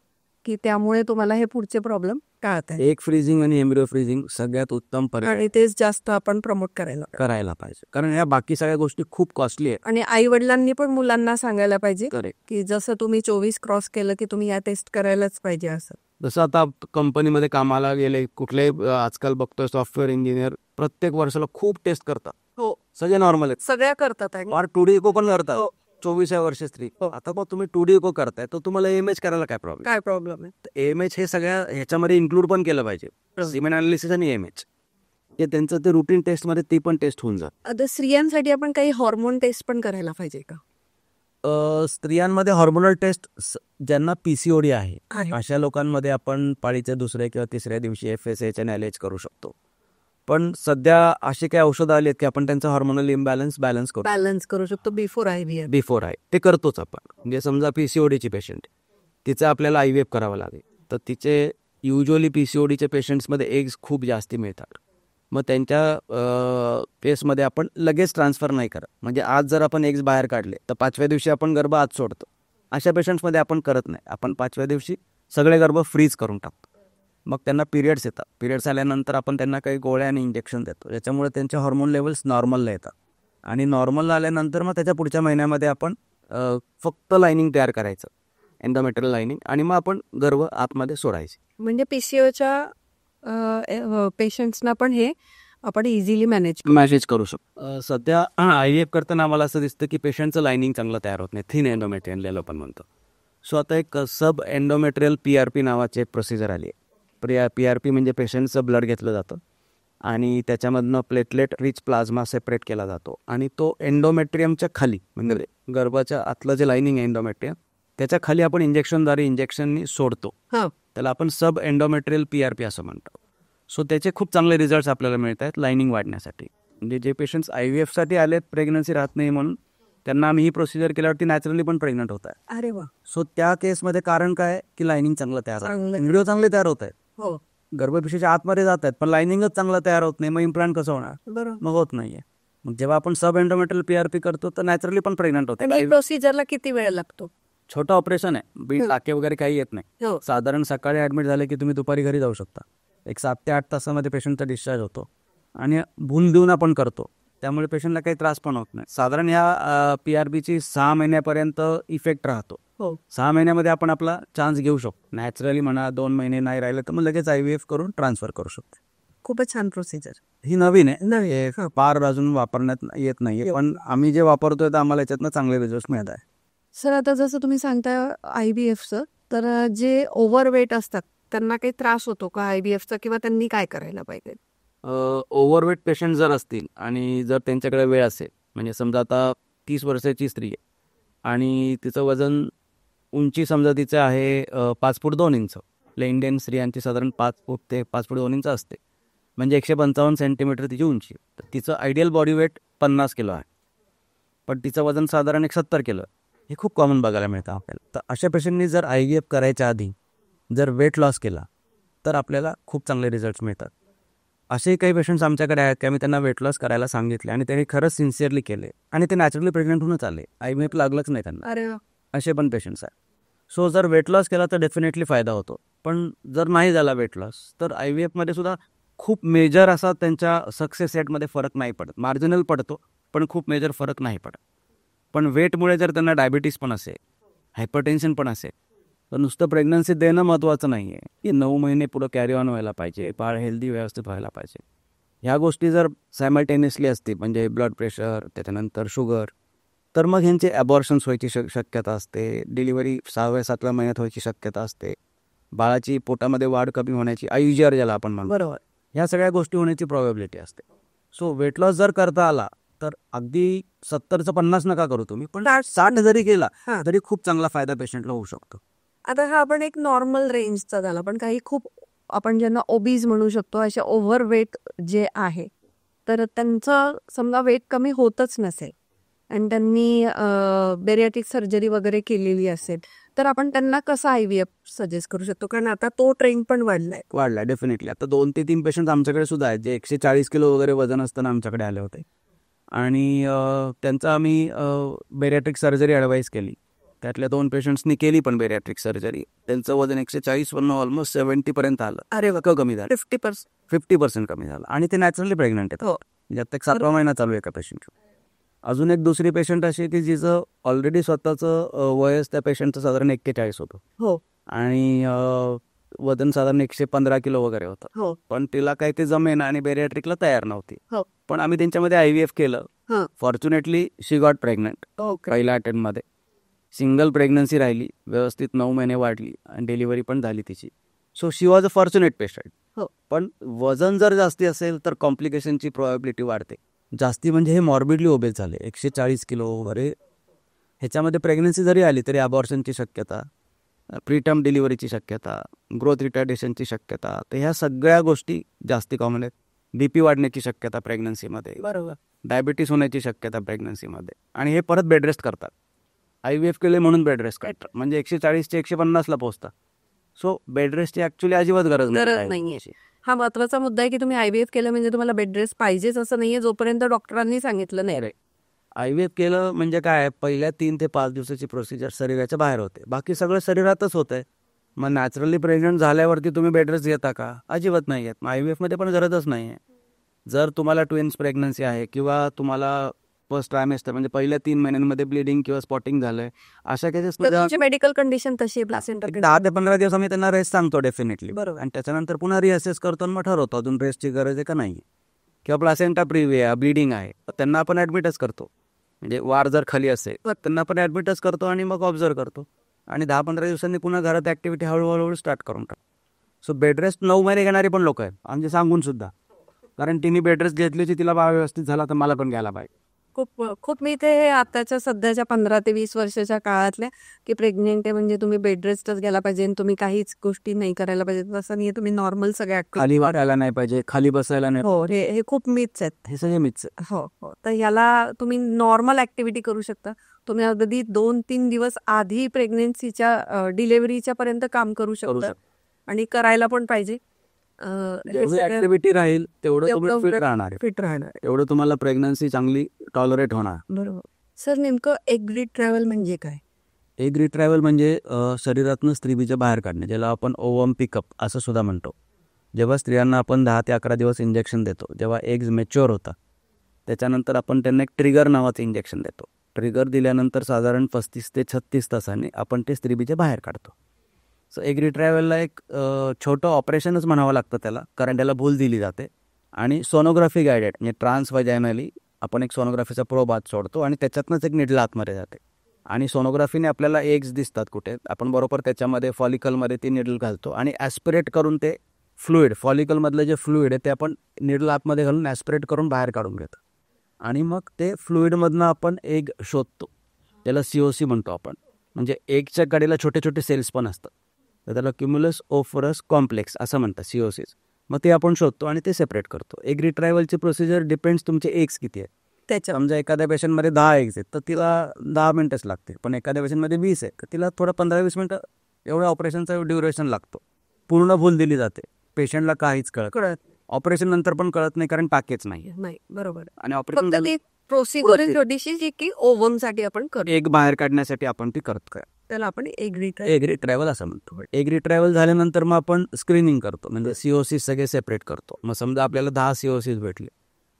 S2: की त्यामुळे तुम्हाला हे पुढचे प्रॉब्लेम टाळत आहे.
S1: एग फ्रीजिंग आणि एम्ब्रिओ फ्रीजिंग सगळ्यात उत्तम
S2: आणि तेच जास्त आपण प्रमोट करायला
S1: पाहिजे, कारण या बाकी सगळ्या गोष्टी खूप कॉस्टली आहेत.
S2: आणि आई वडिलांनी पण मुलांना सांगायला पाहिजे
S1: करेक्ट.
S2: की जसं तुम्ही 24 क्रॉस केलं की तुम्ही या टेस्ट करायलाच पाहिजे. असं
S1: जसं आता कंपनीमध्ये कामाला गेले कुठले, आजकाल बघतोय सॉफ्टवेअर इंजिनियर प्रत्येक वर्षाला खूप टेस्ट करतात.
S2: हो,
S1: सगळे नॉर्मल आहेत,
S2: सगळ्या करतात.
S1: और 2D इको पण करतात.
S2: हो.
S1: 24व्या वर्षी स्त्री. आता मग तुम्ही 2D इको करताय तर तुम्हाला AMH करायला काय
S2: प्रॉब्लेम आहे.
S1: AMH हे सगळ्या ह्याच्यामध्ये इन्क्लूड पण केलं पाहिजे. सिमेन अनालिसिस आणि AMH हे त्यांचं ते रुटीन टेस्टमध्ये ती पण टेस्ट होऊन जात.
S2: आता स्त्रियांसाठी आपण काही हॉर्मोन टेस्ट पण करायला पाहिजे का?
S1: स्त्रियांमध्ये हॉर्मोनल टेस्ट, ज्यांना PCOD आहे अशा लोकांमध्ये आपण पाळीच्या 2ऱ्या किंवा 3ऱ्या दिवशी FSH आणि LH करू शकतो. पण सध्या असे काही औषधं आली आहेत की आपण त्यांचा हॉर्मोनल इम्बॅलन्स
S2: बॅलन्स करू शकतो बिफोर IVF.
S1: ते करतोच आपण. म्हणजे समजा PCODची पेशंट, तिचं आपल्याला IVF करावं लागेल तर तिचे युजली PCODच्या पेशंट्समध्ये एग्स खूप जास्ती मिळतात. मग त्यांच्या केसमध्ये आपण लगेच ट्रान्सफर नाही करत. म्हणजे आज जर आपण एग्स बाहेर काढले तर 5व्या दिवशी आपण गर्भ आत सोडतो. अशा पेशंट्समध्ये आपण करत नाही. आपण 5व्या दिवशी सगळे गर्भ फ्रीज करून टाकतो. मग त्यांना पिरियड्स येतात. पिरियड्स आल्यानंतर आपण त्यांना काही गोळ्या आणि इंजेक्शन देतो, ज्याच्यामुळे त्यांचे हॉर्मोन लेवल्स नॉर्मलला येतात. आणि नॉर्मल आल्यानंतर मग त्याच्या पुढच्या महिन्यामध्ये आपण फक्त लायनिंग तयार करायचं, एन्डोमेट्रियल लायनिंग, आणि मग आपण गर्भ आतमध्ये सोडायचे.
S2: म्हणजे PCOच्या पेशंट्सना पण हे आपण इझिली
S1: मॅनेज करू शकतो. सध्या IVF करताना आम्हाला असं दिसतं की पेशंटचं लायनिंग चांगलं तयार होत नाही, थिन एन्डोमेट्रियल लेवल पण म्हणतो. सो आता एक सब एन्डोमेट्रियल PRP नावाची एक प्रोसिजर आली आहे. PRP म्हणजे पेशंटचं ब्लड घेतलं जातं आणि त्याच्यामधनं प्लेटलेट रिच प्लाझ्मा सेपरेट केला जातो आणि तो एन्डोमेट्रियमच्या खाली, म्हणजे गर्भाच्या आतलं जे लायनिंग आहे एन्डोमेट्रियम, त्याच्या खाली आपण इंजेक्शननी सोडतो. त्याला आपण सब एन्डोमेट्रियल PRP असं म्हणतो. सो त्याचे खूप चांगले रिझल्ट्स आपल्याला मिळत आहेत लायनिंग वाढण्यासाठी. म्हणजे जे पेशंट्स IVFसाठी आलेत, प्रेग्नन्सी राहत नाही म्हणून, त्यांना आम्ही ही प्रोसिजर केल्यावरती नॅचरली पण प्रेग्नंट होत आहे.
S2: अरे वा.
S1: सो त्या केसमध्ये कारण काय की लायनिंग चांगलं तयार होतं, एम्ब्रिओ चांगले तयार होत आहेत, गर्भपिशवीच्या आतमध्ये जात आहेत, पण लायनिंगच चांगलं तयार होत नाही. मग इम्प्लांट कसं होणार?
S2: बरोबर.
S1: मग होत नाहीये. मग जेव्हा आपण सब एन्डोमेट्रियल PRP करतो तर नॅचरली पण प्रेग्नंट होते.
S2: प्रोसिजरला किती वेळ लागतो?
S1: छोटं ऑपरेशन आहे, बीट टाके वगैरे काही येत नाही. साधारण सकाळी ऍडमिट झाले की तुम्ही दुपारी घरी जाऊ शकता. एक 7 ते 8 तासामध्ये पेशंटचा डिस्चार्ज होतो आणि भूल देऊन आपण करतो, त्यामुळे पेशंटला काही त्रास पण होत नाही. साधारण ह्या PRPची 6 महिन्यापर्यंत इफेक्ट राहतो. 6 महिन्यामध्ये आपण आपला चान्स घेऊ शकतो. नॅचरली म्हणा 2 महिने नाही राहिलं तर मग लगेच IVF करून ट्रान्सफर करू शकतो.
S2: खूपच छान प्रोसिजर.
S1: ही नवीन आहे, फार अजून वापरण्यात येत नाहीये, पण आम्ही जे वापरतोय तर आम्हाला याच्यातनं चांगले रिझल्ट मिळत आहे.
S2: सर आता जसं तुम्ही सांगताय IVFचं, तर जे ओव्हरवेट असतात त्यांना काही त्रास होतो का IVFचा, किंवा त्यांनी काय करायला पाहिजे?
S1: ओव्हरवेट पेशंट जर असतील आणि जर त्यांच्याकडे वेळ असेल, म्हणजे समजा आता 30 वर्षाची स्त्री आहे आणि तिचं वजन, उंची समजा तिचं आहे 5 फूट 2 इंच. आपल्या इंडियन स्त्रियांची साधारण 5 फूट ते 5 फूट 2 इंच असते, म्हणजे 155 सेंटीमीटर तिची उंची. तर तिचं आयडियल बॉडी वेट 50 किलो आहे, पण तिचं वजन साधारण 70 किलो आहे. हे खूप कॉमन बघायला मिळतं आपल्याला. तर अशा पेशंटनी जर IVF करायच्या आधी जर वेट लॉस केला तर आपल्याला खूप चांगले रिझल्ट्स मिळतात. असे काही पेशंट्स आमच्याकडे आहेत की आम्ही त्यांना वेट लॉस करायला सांगितले आणि त्यांनी खरंच सिन्सिअरली केले आणि ते नॅचरली प्रेग्नंट होऊनच आले. IVF लागलंच नाही त्यांना.
S2: अरे वा.
S1: असे पण पेशंट्स आहेत. सो जर वेट लॉस केला तर डेफिनेटली फायदा होतो, पण जर नाही झाला वेट लॉस तर IVFमध्ये सुद्धा खूप मेजर असा त्यांच्या सक्सेस रेटमध्ये फरक नाही पडत. मार्जिनल पडतो, पण खूप मेजर फरक नाही पडत. पण वेटमुळे जर त्यांना डायबिटीस पण असेल, हायपरटेन्शन पण असेल, तर नुसतं प्रेग्नन्सी देणं महत्त्वाचं नाही आहे, की 9 महिने पुढं कॅरी ऑन व्हायला पाहिजे, बाळ हेल्दी व्यवस्थित व्हायला पाहिजे. ह्या गोष्टी जर सायमल्टेनियसली असतील, म्हणजे ब्लड प्रेशर, त्याच्यानंतर शुगर, तर मग ह्यांचे ॲबॉर्शन्स व्हायची शक्यता असते, डिलिव्हरी 6व्या-7व्या महिन्यात व्हायची शक्यता असते, बाळाची पोटामध्ये वाढ कमी होण्याची, IUGR ज्याला आपण म्हणतो,
S2: बरोबर.
S1: ह्या सगळ्या गोष्टी होण्याची प्रॉबॅबिलिटी असते. सो वेट लॉस जर करता आला तर अगदी 70चं 50 नका करू तुम्ही, पण 60 जरी केला
S2: हां.
S1: तरी खूप चांगला फायदा पेशंटला होऊ शकतो.
S2: आता हा आपण एक नॉर्मल रेंजचा झाला, पण काही खूप आपण ज्यांना ओबीज म्हणू शकतो, अशा ओव्हरवेट जे आहे, तर त्यांचं समजा वेट कमी होतच नसेल आणि त्यांनी बेरियाट्रिक सर्जरी वगैरे केलेली असेल, तर आपण त्यांना कसं IVF सजेस्ट करू शकतो? कारण आता तो ट्रेंड पण वाढलाय.
S1: डेफिनेटली. आता 2 ते 3 पेशंट आमच्याकडे सुद्धा आहेत जे 140 किलो वगैरे वजन असताना आमच्याकडे आले होते आणि त्यांचं आम्ही बेरियाट्रिक सर्जरी ॲडवाईस केली. त्यातल्या 2 पेशंट्सनी केली पण बेरियाट्रिक सर्जरी. त्यांचं वजन 140 वरून ऑलमोस्ट 70पर्यंत आलं.
S2: अरे वा.
S1: कमी झालं,
S2: 50%.
S1: 50% कमी झालं आणि ते नॅचरली प्रेग्नंट आहेत.
S2: हो.
S1: म्हणजे आता 7वा महिना चालू आहे एका पेशंटचं. अजून एक दुसरी पेशंट अशी आहे की जिचं ऑलरेडी स्वतःचं वयस त्या पेशंटचं साधारण 41 होतं
S2: हो.
S1: आणि वजन साधारण 115 किलो वगैरे होतं,
S2: हो.
S1: पण तिला काही ते जमेना आणि बेरियाट्रिकला तयार नव्हती.
S2: हो.
S1: पण आम्ही त्यांच्यामध्ये IVF केलं.
S2: हां.
S1: फॉर्च्युनेटली शी गॉट प्रेग्नंट
S2: ओके.
S1: पहिल्या अटेम्प्टमध्ये. सिंगल प्रेग्नन्सी राहिली, व्यवस्थित 9 महिने वाढली आणि डिलिव्हरी पण झाली तिची. So she was a fortunate patient.
S2: हो.
S1: पण वजन जर जास्ती असेल तर कॉम्प्लिकेशनची प्रोबॅबिलिटी वाढते. जास्ती म्हणजे हे मॉर्बिडली ओबेस झाले, 140 किलो वगैरे. ह्याच्यामध्ये प्रेग्नन्सी जरी आली तरी अबॉर्शनची शक्यता, प्रीटर्म डिलिव्हरीची शक्यता, ग्रोथ रिटार्डेशनची शक्यता, तर ह्या सगळ्या गोष्टी जास्ती कॉमन आहेत. BP वाढण्याची शक्यता प्रेग्नन्सीमध्ये,
S2: बरोबर.
S1: डायबिटीस होण्याची शक्यता प्रेग्नन्सीमध्ये, आणि हे परत बेड रेस्ट करतात. IVF केले म्हणून बेड रेस्ट करतात, म्हणजे 140 ते 150ला पोहोचतात. सो बेड रेस्टची ॲक्च्युली अजिबात गरज
S2: नाहीये. हा महत्वाचा मुद्दा आहे की तुम्ही IVF केलं म्हणजे तुम्हाला बेड रेस्ट पाहिजेच असं नाहीये, जोपर्यंत डॉक्टरांनी सांगितलं नाही.
S1: IVF केलं म्हणजे काय, पहिल्या 3 ते 5 दिवसाची प्रोसिजर शरीराच्या बाहेर होते, बाकी सगळं शरीरातच होतंय. मग नॅचरली प्रेग्नंट झाल्यावरती तुम्ही बेड रेस्ट घेता का? अजिबात नाही आहेत. IVFमध्ये पण गरजच नाही आहे. जर तुम्हाला ट्विन्स प्रेग्नन्सी आहे किंवा तुम्हाला फर्स्ट ट्रायमेस्टर म्हणजे पहिल्या 3 महिन्यांमध्ये ब्लिडिंग किंवा स्पॉटिंग झालंय, अशा केसेसमध्ये
S2: मेडिकल कंडिशन तशी आहे, प्लासेंटा
S1: 10 ते 15 दिवस आम्ही त्यांना रेस्ट सांगतो डेफिनेटली.
S2: बरोबर.
S1: आणि त्याच्यानंतर पुन्हा रिअसेस करतो आणि मग ठरवतो अजून रेस्टची गरज आहे का नाही, किंवा प्लासेंटा प्रिव्ही आहे, ब्लिडिंग आहे, तर त्यांना आपण ॲडमिटच करतो. म्हणजे वार जर खाली असेल तर त्यांना आपण ॲडमिटच करतो आणि मग ऑब्झर्व करतो आणि 10-15 दिवसांनी पुन्हा घरात ॲक्टिव्हिटी हळूहळू स्टार्ट करून टाकतो. सो बेड रेस्ट 9 महिने घेणारी पण लोक आहेत आमचे सांगून सुद्धा, कारण तिने बेड रेस्ट घेतली होती, तिला बाळ व्यवस्थित झाला तर मला पण घ्यायला पाहिजे.
S2: खूप मी ते आताच्या सध्याच्या 15 ते 20 वर्षाच्या काळातल्या की प्रेग्नेंट आहे म्हणजे तुम्ही बेड रेस्टच घ्यायला पाहिजे आणि तुम्ही काहीच गोष्टी नाही करायला पाहिजे, तसं नाही. तुम्ही नॉर्मल सगळ्या
S1: खाली वाढायला नाही पाहिजे, खाली बसायला नाही.
S2: हो, हे खूप मिथ्स आहेत,
S1: हे सगळे मिथ्स.
S2: हो. तर ह्याला तुम्ही नॉर्मल ऍक्टिव्हिटी करू शकता. तुम्ही अगदी 2-3 दिवस आधी प्रेग्नेन्सीच्या डिलिव्हरीच्या पर्यंत काम करू शकता आणि करायला पण पाहिजे.
S1: ऍक्टिव्हिटी राहील तेवढं तुम्ही फिट राहणार, तेवढं तुम्हाला प्रेग्नन्सी चांगली टॉलरेट होणार.
S2: बरोबर. सर, नेमकं एग रिट्रॅव्हल म्हणजे काय?
S1: एग रिट्रॅव्हल म्हणजे शरीरातून स्त्रीबीज बाहेर काढणे, ज्याला आपण ओवम पिकअप असं सुद्धा म्हणतो. जेव्हा स्त्रियांना आपण 10 ते 11 दिवस इंजेक्शन देतो, जेव्हा एग्ज मॅच्युअर होतात, त्याच्यानंतर आपण त्यांना एक ट्रिगर नावाचं इंजेक्शन देतो. ट्रिगर दिल्यानंतर साधारण 35 ते 36 तासांनी आपण ते स्त्रीबीज बाहेर काढतो. सो एग रिट्रॅव्हलला एक छोटं ऑपरेशनच म्हणावं लागतं त्याला, कारण त्याला भूल दिली जाते आणि सोनोग्राफी गायडेड म्हणजे ट्रान्स व्हाजायनली आपण एक सोनोग्राफीचा प्रोब आत सोडतो आणि त्याच्यातनंच एक निडल आतमध्ये जाते आणि सोनोग्राफीने आपल्याला एग्स दिसतात कुठे, आपण बरोबर त्याच्यामध्ये फॉलिकलमध्ये ती निडल घालतो आणि ॲस्पिरेट करून ते फ्लुइड, फॉलिकलमधलं जे फ्लुइड आहे ते आपण निडल आतमध्ये घालून ॲस्पिरेट करून बाहेर काढून घेतो आणि मग ते फ्लुइडमधनं आपण एग शोधतो. त्याला COC म्हणतो आपण. म्हणजे एगच्या कडेला छोटे छोटे सेल्स पण असतात, तर त्याला क्युम्युलस ओफरस कॉम्प्लेक्स असं म्हणतात, COCs. मग ते आपण शोधतो आणि ते सेपरेट करतो. एग रिट्रायवलची प्रोसिजर डिपेंड्स तुमचे एग्स किती आहेत.
S2: त्याच्या
S1: समजा एखाद्या पेशंटमध्ये 10 एग्स आहेत तर तिला 10 मिनिटच लागते, पण एखाद्या पेशंटमध्ये 20 आहे तर तिला थोडं 15-20 मिनिटं एवढ्या ऑपरेशनचा ड्युरेशन लागतो. पूर्ण भूल दिली जाते, पेशंटला काहीच कळत,
S2: कळत
S1: ऑपरेशन नंतर पण कळत नाही कारण टाकेच नाही.
S2: नाही. बरोबर.
S1: आणि ऑपरेशन
S2: फक्त ती प्रोसिजर छोटीशी जी की ओव्हम साठी आपण करतो,
S1: एग बाहेर काढण्यासाठी आपण ती करतो.
S2: त्याला आपण एग
S1: एग रिट्रायवल असं म्हणतो. एग रिट्रायवल झाल्यानंतर मग आपण स्क्रीनिंग करतो, म्हणजे COCs सगळे सेपरेट करतो. मग समजा आपल्याला 10 COCs भेटले,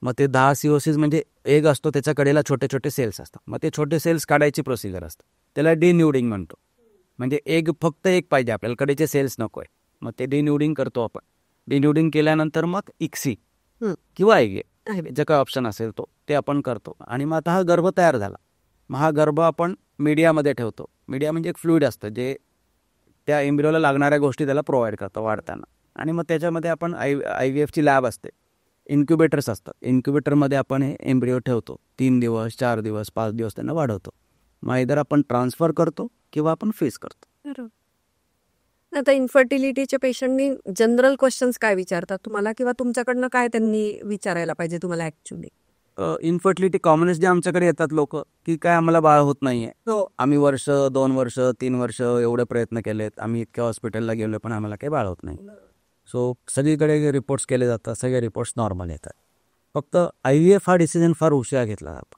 S1: मग ते 10 COCs म्हणजे एग असतो त्याच्या कडेला छोटे छोटे सेल्स असतात, मग ते छोटे सेल्स काढायची प्रोसिजर असते, त्याला डिन्युडिंग म्हणतो. म्हणजे एग फक्त एक पाहिजे आपल्याला, कडेचे सेल्स नको आहे, मग ते डिन्युडिंग करतो आपण. डिन्युडिंग केल्यानंतर मग ICSI किंवा IVF जे काय ऑप्शन असेल ते आपण करतो. आणि मग आता हा गर्भ तयार झाला, मग हा गर्भ आपण मीडियामध्ये ठेवतो. मीडिया म्हणजे एक फ्लुइड असतं जे त्या एम्ब्रिओला लागणाऱ्या गोष्टी त्याला प्रोव्हाइड करतो वाढताना. आणि मग त्याच्यामध्ये आपण IVFची लॅब असते, इन्क्युबेटर्स असतात. इन्क्युबेटरमध्ये आपण हे एम्ब्रिओ ठेवतो, 3 दिवस 4 दिवस 5 दिवस त्यांना वाढवतो. मग इधर आपण ट्रान्सफर करतो किंवा आपण फेस करतो.
S2: आता इन्फर्टिलिटीच्या पेशंटनी जनरल क्वेश्चन्स काय विचारतात तुम्हाला, किंवा तुमच्याकडनं काय त्यांनी विचारायला पाहिजे तुम्हाला ऍक्च्युली?
S1: इन्फर्टिलिटी कॉमनेस जे आमच्याकडे येतात लोक की काय आम्हाला बाळ होत नाहीये, आम्ही वर्ष 2 वर्ष 3 वर्ष एवढे प्रयत्न केलेत, आम्ही इतक्या हॉस्पिटलला गेलो पण आम्हाला काही बाळ होत नाही. सो सगळीकडे रिपोर्ट्स केले जातात, सगळे रिपोर्ट्स नॉर्मल येतात. फक्त IVF हा डिसिजन फार उशिरा घेतला जातो.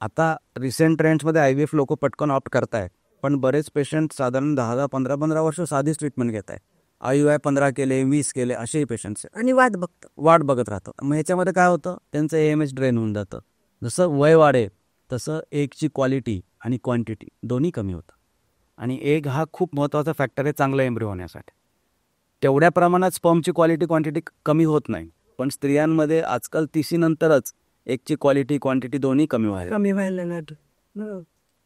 S1: आता रिसेंट ट्रेंड्समध्ये IVF लोक पटकन ऑप्ट करतायत, पण बरेच पेशंट साधारण 10-10 15-15 वर्ष साधीच ट्रीटमेंट घेत आहेत. IUI 15 केले 20 केले असेही पेशंट्स
S2: आणि वाट
S1: बघत राहतं. मग ह्याच्यामध्ये काय होतं, त्यांचं AMH ड्रेन होऊन जातं. जसं वय वाढेल तसं एगची क्वालिटी आणि क्वांटिटी दोन्ही कमी होतं. आणि एग हा खूप महत्त्वाचा फॅक्टर आहे चांगलं एम्ब्रिओ होण्यासाठी. तेवढ्या प्रमाणात स्पर्मची क्वालिटी क्वांटिटी कमी होत नाही, पण स्त्रियांमध्ये आजकाल 30 नंतरच एगची क्वालिटी क्वांटिटी दोन्ही कमी व्हायला.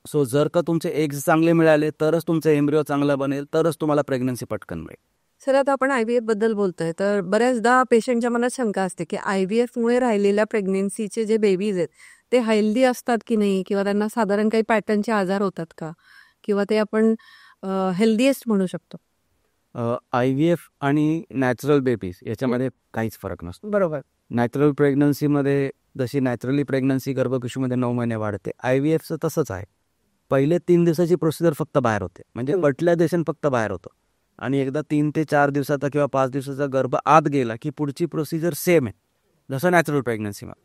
S1: सो जर का तुमचे एग्स चांगले मिळाले तरच तुमचं एम्ब्रिओ चांगला बनेल, तरच तुम्हाला प्रेग्नन्सी पटकन मिळेल.
S2: सर, आता आपण IVF बद्दल बोलतोय, तर बऱ्याचदा पेशंटच्या मनात शंका असते की IVF मुळे राहिलेल्या प्रेग्नेन्सीचे जे बेबीज आहेत ते हेल्दी असतात की नाही, किंवा त्यांना साधारण काही पॅटर्नचे आजार होतात का, किंवा ते आपण हेल्दीएस्ट म्हणू शकतो?
S1: IVF आणि नॅचरल बेबीज याच्यामध्ये काहीच फरक नसतो.
S2: बरोबर.
S1: नॅचरल प्रेग्नन्सीमध्ये जशी नॅचरली प्रेग्नन्सी गर्भपिशवीमध्ये 9 महिने वाढते, IVFचं तसंच आहे. पहिले 3 दिवसाची प्रोसिजर फक्त बाहेर होते, म्हणजे फर्टिलायझेशन फक्त बाहेर होतं. आणि एकदा 3 ते 4 दिवसाचा किंवा 5 दिवसाचा गर्भ आत गेला की पुढची प्रोसिजर सेम आहे जसं नॅचरल प्रेग्नन्सीमध्ये.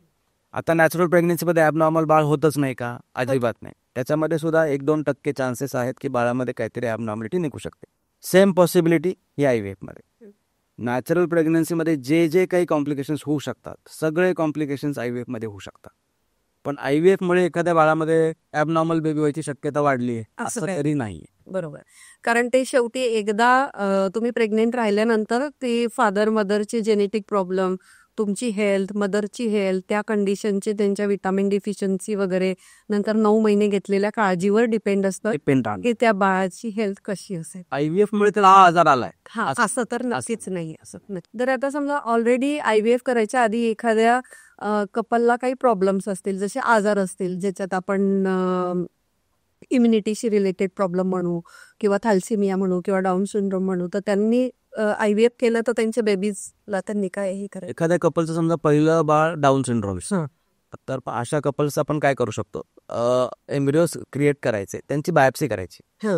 S1: आता नॅचरल प्रेग्नन्सीमध्ये ॲबनॉर्मल बाळ होतच नाही का? अजिबात नाही. त्याच्यामध्ये सुद्धा 1-2% चान्सेस आहेत की बाळामध्ये काहीतरी ॲबनॉर्मॅलिटी निघू शकते. सेम पॉसिबिलिटी ही IVFमध्ये. नॅचरल प्रेग्नन्सीमध्ये जे काही कॉम्प्लिकेशन्स होऊ शकतात, सगळे कॉम्प्लिकेशन्स IVFमध्ये होऊ शकतात. पण IVFमुळे एखाद्या बाळामध्ये ॲबनॉर्मल बेबी व्हायची शक्यता वाढली आहे असं तरी नाही.
S2: बरोबर. कारण ते शेवटी एकदा तुम्ही प्रेग्नेंट राहिल्यानंतर ते फादर मदरचे जेनेटिक प्रॉब्लेम, तुमची हेल्थ, मदरची हेल्थ, त्या कंडिशनचे त्यांच्या विटामिन डिफिशियन्सी वगैरे, नंतर 9 महिने घेतलेल्या काळजीवर डिपेंड असतं की त्या बाळाची हेल्थ कशी असेल.
S1: IVFमुळे त्याला हा आजार आलाय
S2: असं तर नक्कीच नाही. असं तर आता समजा ऑलरेडी IVF करायच्या आधी एखाद्या कपलला काही प्रॉब्लेम्स असतील, जसे आजार असतील ज्याच्यात आपण इम्युनिटीशी रिलेटेड प्रॉब्लेम म्हणू, किंवा थॅलेसेमिया म्हणू, किंवा डाऊन सिंड्रोम म्हणू, तर त्यांनी IVF केलं तर त्यांच्या बेबीजला त्यांनी काय हे करायचं?
S1: एखाद्या कपलचं समजा पहिलं बाळ डाऊन सिंड्रोम, तर अशा कपल्स आपण काय करू शकतो, एम्ब्रिओज क्रिएट करायचे, त्यांची बायोप्सी करायची.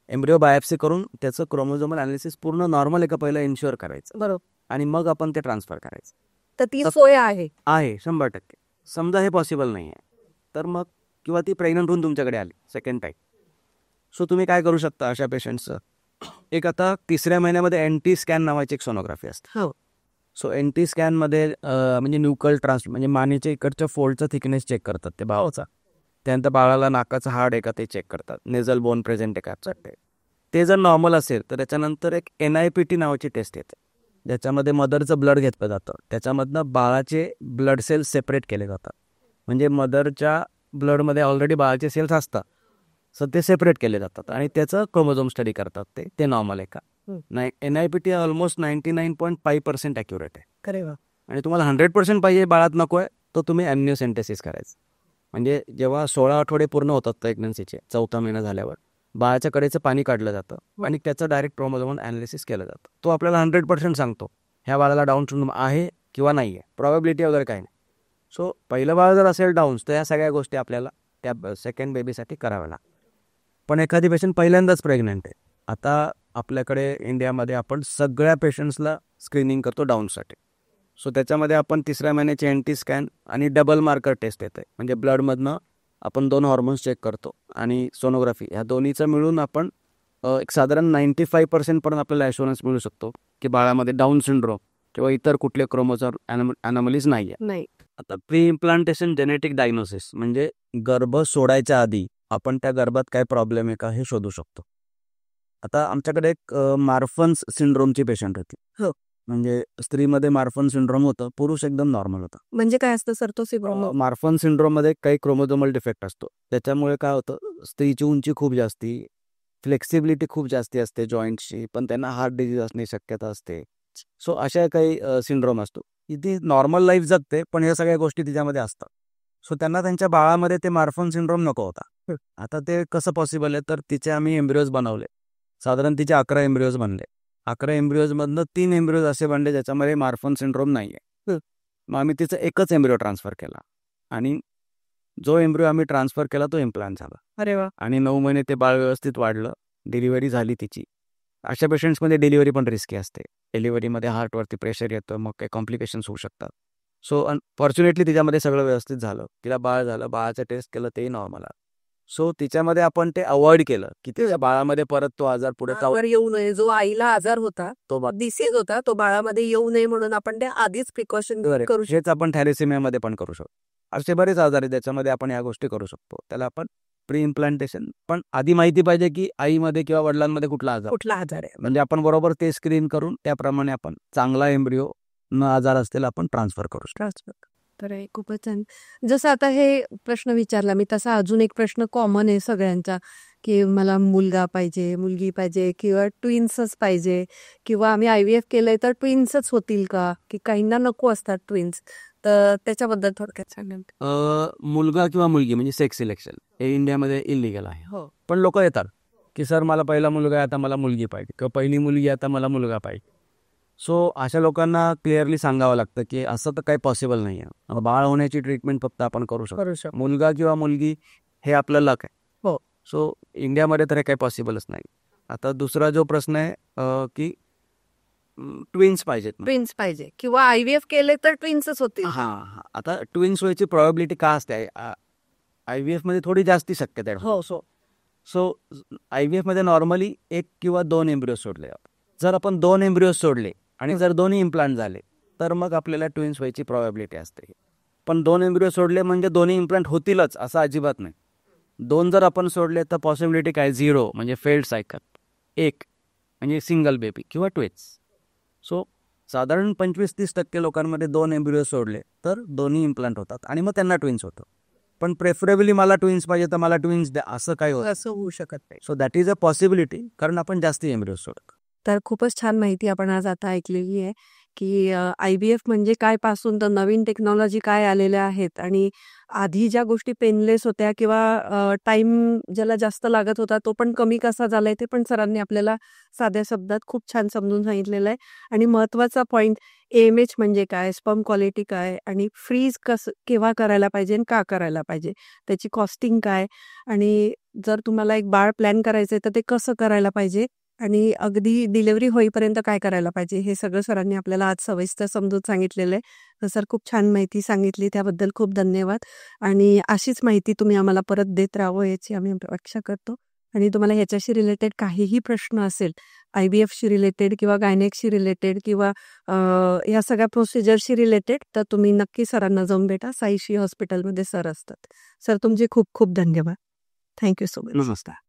S1: एम्ब्रिओ बायोप्सी करून त्याचं क्रोमोझोमल अनालिसिस पूर्ण नॉर्मल आहे का पहिलं इन्श्युअर करायचं.
S2: बरोबर.
S1: आणि मग आपण ते ट्रान्सफर करायचं.
S2: तर ती सोय आहे
S1: 100%. समजा हे पॉसिबल नाही आहे तर मग, किंवा ती प्रेग्नंट होऊन तुमच्याकडे आली सेकंड टाईम, सो तुम्ही काय करू शकता अशा पेशंटचं, एक आता 3ऱ्या महिन्यामध्ये NT स्कॅन नावाची एक सोनोग्राफी असते. सो NT स्कॅनमध्ये म्हणजे न्यूकल म्हणजे मानेच्या इकडच्या फोल्डचा थिकनेस चेक करतात ते भावाचा. त्यानंतर बाळाला नाकाचं हाड आहे का ते चेक करतात, नेझल बोन प्रेझेंट आहे का. ते जर नॉर्मल असेल तर त्याच्यानंतर एक NIPT नावाची टेस्ट येते, ज्याच्यामध्ये मदरचं ब्लड घेतलं जातं. त्याच्यामधनं बाळाचे ब्लड सेल्स सेपरेट केले जातात. म्हणजे मदरच्या ब्लडमध्ये ऑलरेडी बाळाचे सेल्स असतात, सो ते सेपरेट केले जातात आणि त्याचं क्रोमोझोम स्टडी करतात ते नॉर्मल आहे का. NIPT ऑलमोस्ट 99.5% ॲक्युरेट आहे.
S2: अरे वा.
S1: आणि तुम्हाला 100% पाहिजे, बाळात नको आहे, तर तुम्ही ॲम्निओसेंटेसिस करायचं. म्हणजे जेव्हा 16 आठवडे पूर्ण होतात प्रेग्नन्सीचे, 4था महिना झाल्यावर बाळाच्या कडेचं पाणी काढलं जातं आणि त्याचं डायरेक्ट क्रोमोझोम ॲनालिसिस केलं जातं. तो आपल्याला 100% सांगतो ह्या बाळाला डाऊन सिंड्रोम आहे किंवा नाही आहे. प्रॉबॅबिलिटी वगैरे काही नाही. सो पहिलं बाळ जर असेल डाऊन्स, तर ह्या सगळ्या गोष्टी आपल्याला त्या सेकंड बेबीसाठी कराव्या लागतात. पण एखादी पेशंट पहिल्यांदाच प्रेग्नंट आहे, आता आपल्याकडे इंडियामध्ये आपण सगळ्या पेशंट्सला स्क्रीनिंग करतो डाऊनसाठी. सो त्याच्यामध्ये आपण 3ऱ्या महिन्याचे NT स्कॅन आणि डबल मार्कर टेस्ट येते. म्हणजे ब्लडमधनं आपण 2 हॉर्मोन्स चेक करतो आणि सोनोग्राफी, ह्या दोन्हीचं मिळून आपण एक साधारण 95% पर्यंत आपल्याला ॲश्युरन्स मिळू शकतो की बाळामध्ये डाऊन सिंड्रोम किंवा इतर कुठले क्रोमोझोम ॲनॉमलीज नाही आहे.
S2: नाही.
S1: आता प्री इम्प्लांटेशन जेनेटिक डायग्नोसिस म्हणजे गर्भ सोडायच्या आधी आपण त्या गर्भात काय प्रॉब्लेम आहे का हे शोधू शकतो. आता आमच्याकडे एक मार्फन्स सिंड्रोमची पेशंट होती.
S2: हो.
S1: म्हणजे स्त्रीमध्ये मार्फन सिंड्रोम होतं, पुरुष एकदम नॉर्मल होता.
S2: म्हणजे काय असतं सर तो सिंड्रोम?
S1: मार्फन सिंड्रोममध्ये काही क्रोमोझोमल डिफेक्ट असतो. त्याच्यामुळे काय होतं, स्त्रीची उंची खूप जास्ती, फ्लेक्सिबिलिटी खूप जास्ती असते जॉईंटची, पण त्यांना हार्ट डिजीज असण्याची शक्यता असते. सो अशा काही सिंड्रोम असतो. ती नॉर्मल लाईफ जगते, पण ह्या सगळ्या गोष्टी तिच्यामध्ये असतात. सो त्यांना त्यांच्या बाळामध्ये ते मार्फन सिंड्रोम नको होता. आता ते कसं पॉसिबल आहे, तर तिचे आम्ही एम्ब्रिओज बनवले. साधारण तिचे 11 एम्ब्रिओज बनले. 11 एम्ब्रिओजमधनं 3 एम्ब्रिओज असे बनले ज्याच्यामध्ये मार्फन सिंड्रोम नाही आहे. मग आम्ही तिचं एकच एम्ब्रिओ ट्रान्सफर केला आणि जो एम्ब्रिओ आम्ही ट्रान्सफर केला तो इम्प्लांट झाला.
S2: अरे वा.
S1: आणि 9 महिने ते बाळ व्यवस्थित वाढलं, डिलिव्हरी झाली तिची. अशा पेशंट्समध्ये डिलिव्हरी पण रिस्की असते. डिलिव्हरीमध्ये हार्टवरती प्रेशर येतं, मग काही कॉम्प्लिकेशन्स होऊ शकतात. सो अनफॉर्च्युनेटली तिच्यामध्ये सगळं व्यवस्थित झालं. तिला बाळ झालं, बाळाचं टेस्ट केलं, तेही नॉर्मल आलं. सो तिच्यामध्ये आपण ते अवॉइड केलं की त्या बाळामध्ये परत तो आजार पुढे
S2: येऊ नये. जो आईला आजार होता,
S1: तो
S2: डिसीज होता, तो बाळामध्ये येऊ नये म्हणून आपण ते आधीच प्रिकॉशन करू शकतो.
S1: हेच आपण थॅलेसेमियामध्ये पण करू शकतो. असे बरेच आजार आहेत त्याच्यामध्ये आपण या गोष्टी करू शकतो. त्याला आपण प्री इम्प्लांटेशन. पण आधी माहिती पाहिजे की आईमध्ये किंवा वडिलांमध्ये कुठला आजार आहे. म्हणजे आपण बरोबर ते स्क्रीन करून त्याप्रमाणे आपण चांगला एम्ब्रिओ न आजार असतील आपण ट्रान्सफर करू शकतो.
S2: तर खूपच छान. जसं आता हे प्रश्न विचारला मी, तसा अजून एक प्रश्न कॉमन आहे सगळ्यांचा, की मला मुलगा पाहिजे, मुलगी पाहिजे किंवा ट्विन्सच पाहिजे, किंवा आम्ही IVF केलंय तर ट्विन्सच होतील का, की काहींना नको असतात ट्विन्स. तर त्याच्याबद्दल थोडक्यात सांगा.
S1: मुलगा किंवा मुलगी म्हणजे सेक्स सिलेक्शन हे इंडियामध्ये इलिगल आहे.
S2: हो.
S1: पण लोक येतात की सर मला पहिला मुलगा आहे, आता मला मुलगी पाहिजे, किंवा पहिली मुलगी आता मला मुलगा पाहिजे. सो अशा लोकांना क्लिअरली सांगावं लागतं की असं तर काही पॉसिबल नाही आहे. बाळ होण्याची ट्रीटमेंट फक्त आपण करू शकतो. मुलगा किंवा मुलगी हे आपलं लक आहे.
S2: हो.
S1: सो इंडियामध्ये तर हे काही पॉसिबलच नाही. आता दुसरा जो प्रश्न आहे की ट्विन्स पाहिजे
S2: किंवा IVF केले तर ट्विन्सच होतील.
S1: हां. आता ट्विन्स व्हायची प्रॉबिलिटी का असते, IVF मध्ये थोडी जास्ती शक्यता आहे.
S2: हो.
S1: सो IVF मध्ये नॉर्मली 1 किंवा 2 एम्ब्रिओ सोडले. जर आपण 2 एम्ब्रिओ सोडले आणि जर दोन्ही इम्प्लांट झाले तर मग आपल्याला ट्विन्स व्हायची प्रॉबिलिटी असते. पण 2 एम्ब्रिओ सोडले म्हणजे दोन्ही इम्प्लांट होतीलच असं अजिबात नाही. 2 जर आपण सोडले तर पॉसिबिलिटी काय, 0 म्हणजे फेल्ड सायकल, 1 म्हणजे सिंगल बेबी किंवा ट्विन्स. सो साधारण 25-30% लोकांमध्ये 2 एम्ब्रिओ सोडले तर दोन्ही इम्प्लांट होतात आणि मग त्यांना ट्विन्स होतं. पण प्रेफरेबली मला ट्विन्स पाहिजे तर मला ट्विन्स द्या असं काही
S2: असं होऊ शकत नाही.
S1: So that is a possibility, कारण आपण जास्ती एम्ब्रिओ सोडतो.
S2: तर खूपच छान माहिती आपण आज आता ऐकलेली आहे की IVF म्हणजे काय पासून तर नवीन टेक्नॉलॉजी काय आलेल्या आहेत, आणि आधी ज्या गोष्टी पेनलेस होत्या किंवा टाइम ज्याला जास्त लागत होता तो पण कमी कसा झालाय ते पण सरांनी आपल्याला साध्या शब्दात खूप छान समजून सांगितलेलं आहे. आणि महत्त्वाचा पॉईंट AMH म्हणजे काय, स्पर्म क्वालिटी काय, आणि फ्रीज केव्हा करायला पाहिजे आणि का करायला पाहिजे, त्याची कॉस्टिंग काय, आणि जर तुम्हाला एक बाळ प्लॅन करायचंय तर ते कसं करायला पाहिजे, आणि अगदी डिलिव्हरी होईपर्यंत काय करायला पाहिजे, हे सगळं सरांनी आपल्याला आज सविस्तर समजून सांगितलेलं आहे. तर सर खूप छान माहिती सांगितली, त्याबद्दल खूप धन्यवाद. आणि अशीच माहिती तुम्ही आम्हाला परत देत राहावं याची आम्ही अपेक्षा करतो. आणि तुम्हाला ह्याच्याशी रिलेटेड काहीही प्रश्न असेल, IVFशी रिलेटेड किंवा गायनेकशी रिलेटेड किंवा या सगळ्या प्रोसिजरशी रिलेटेड, तर तुम्ही नक्की सरांना जाऊन भेटा. साईश्री हॉस्पिटलमध्ये सर असतात. सर तुमचे खूप खूप धन्यवाद. Thank you so much.
S1: नमस्कार.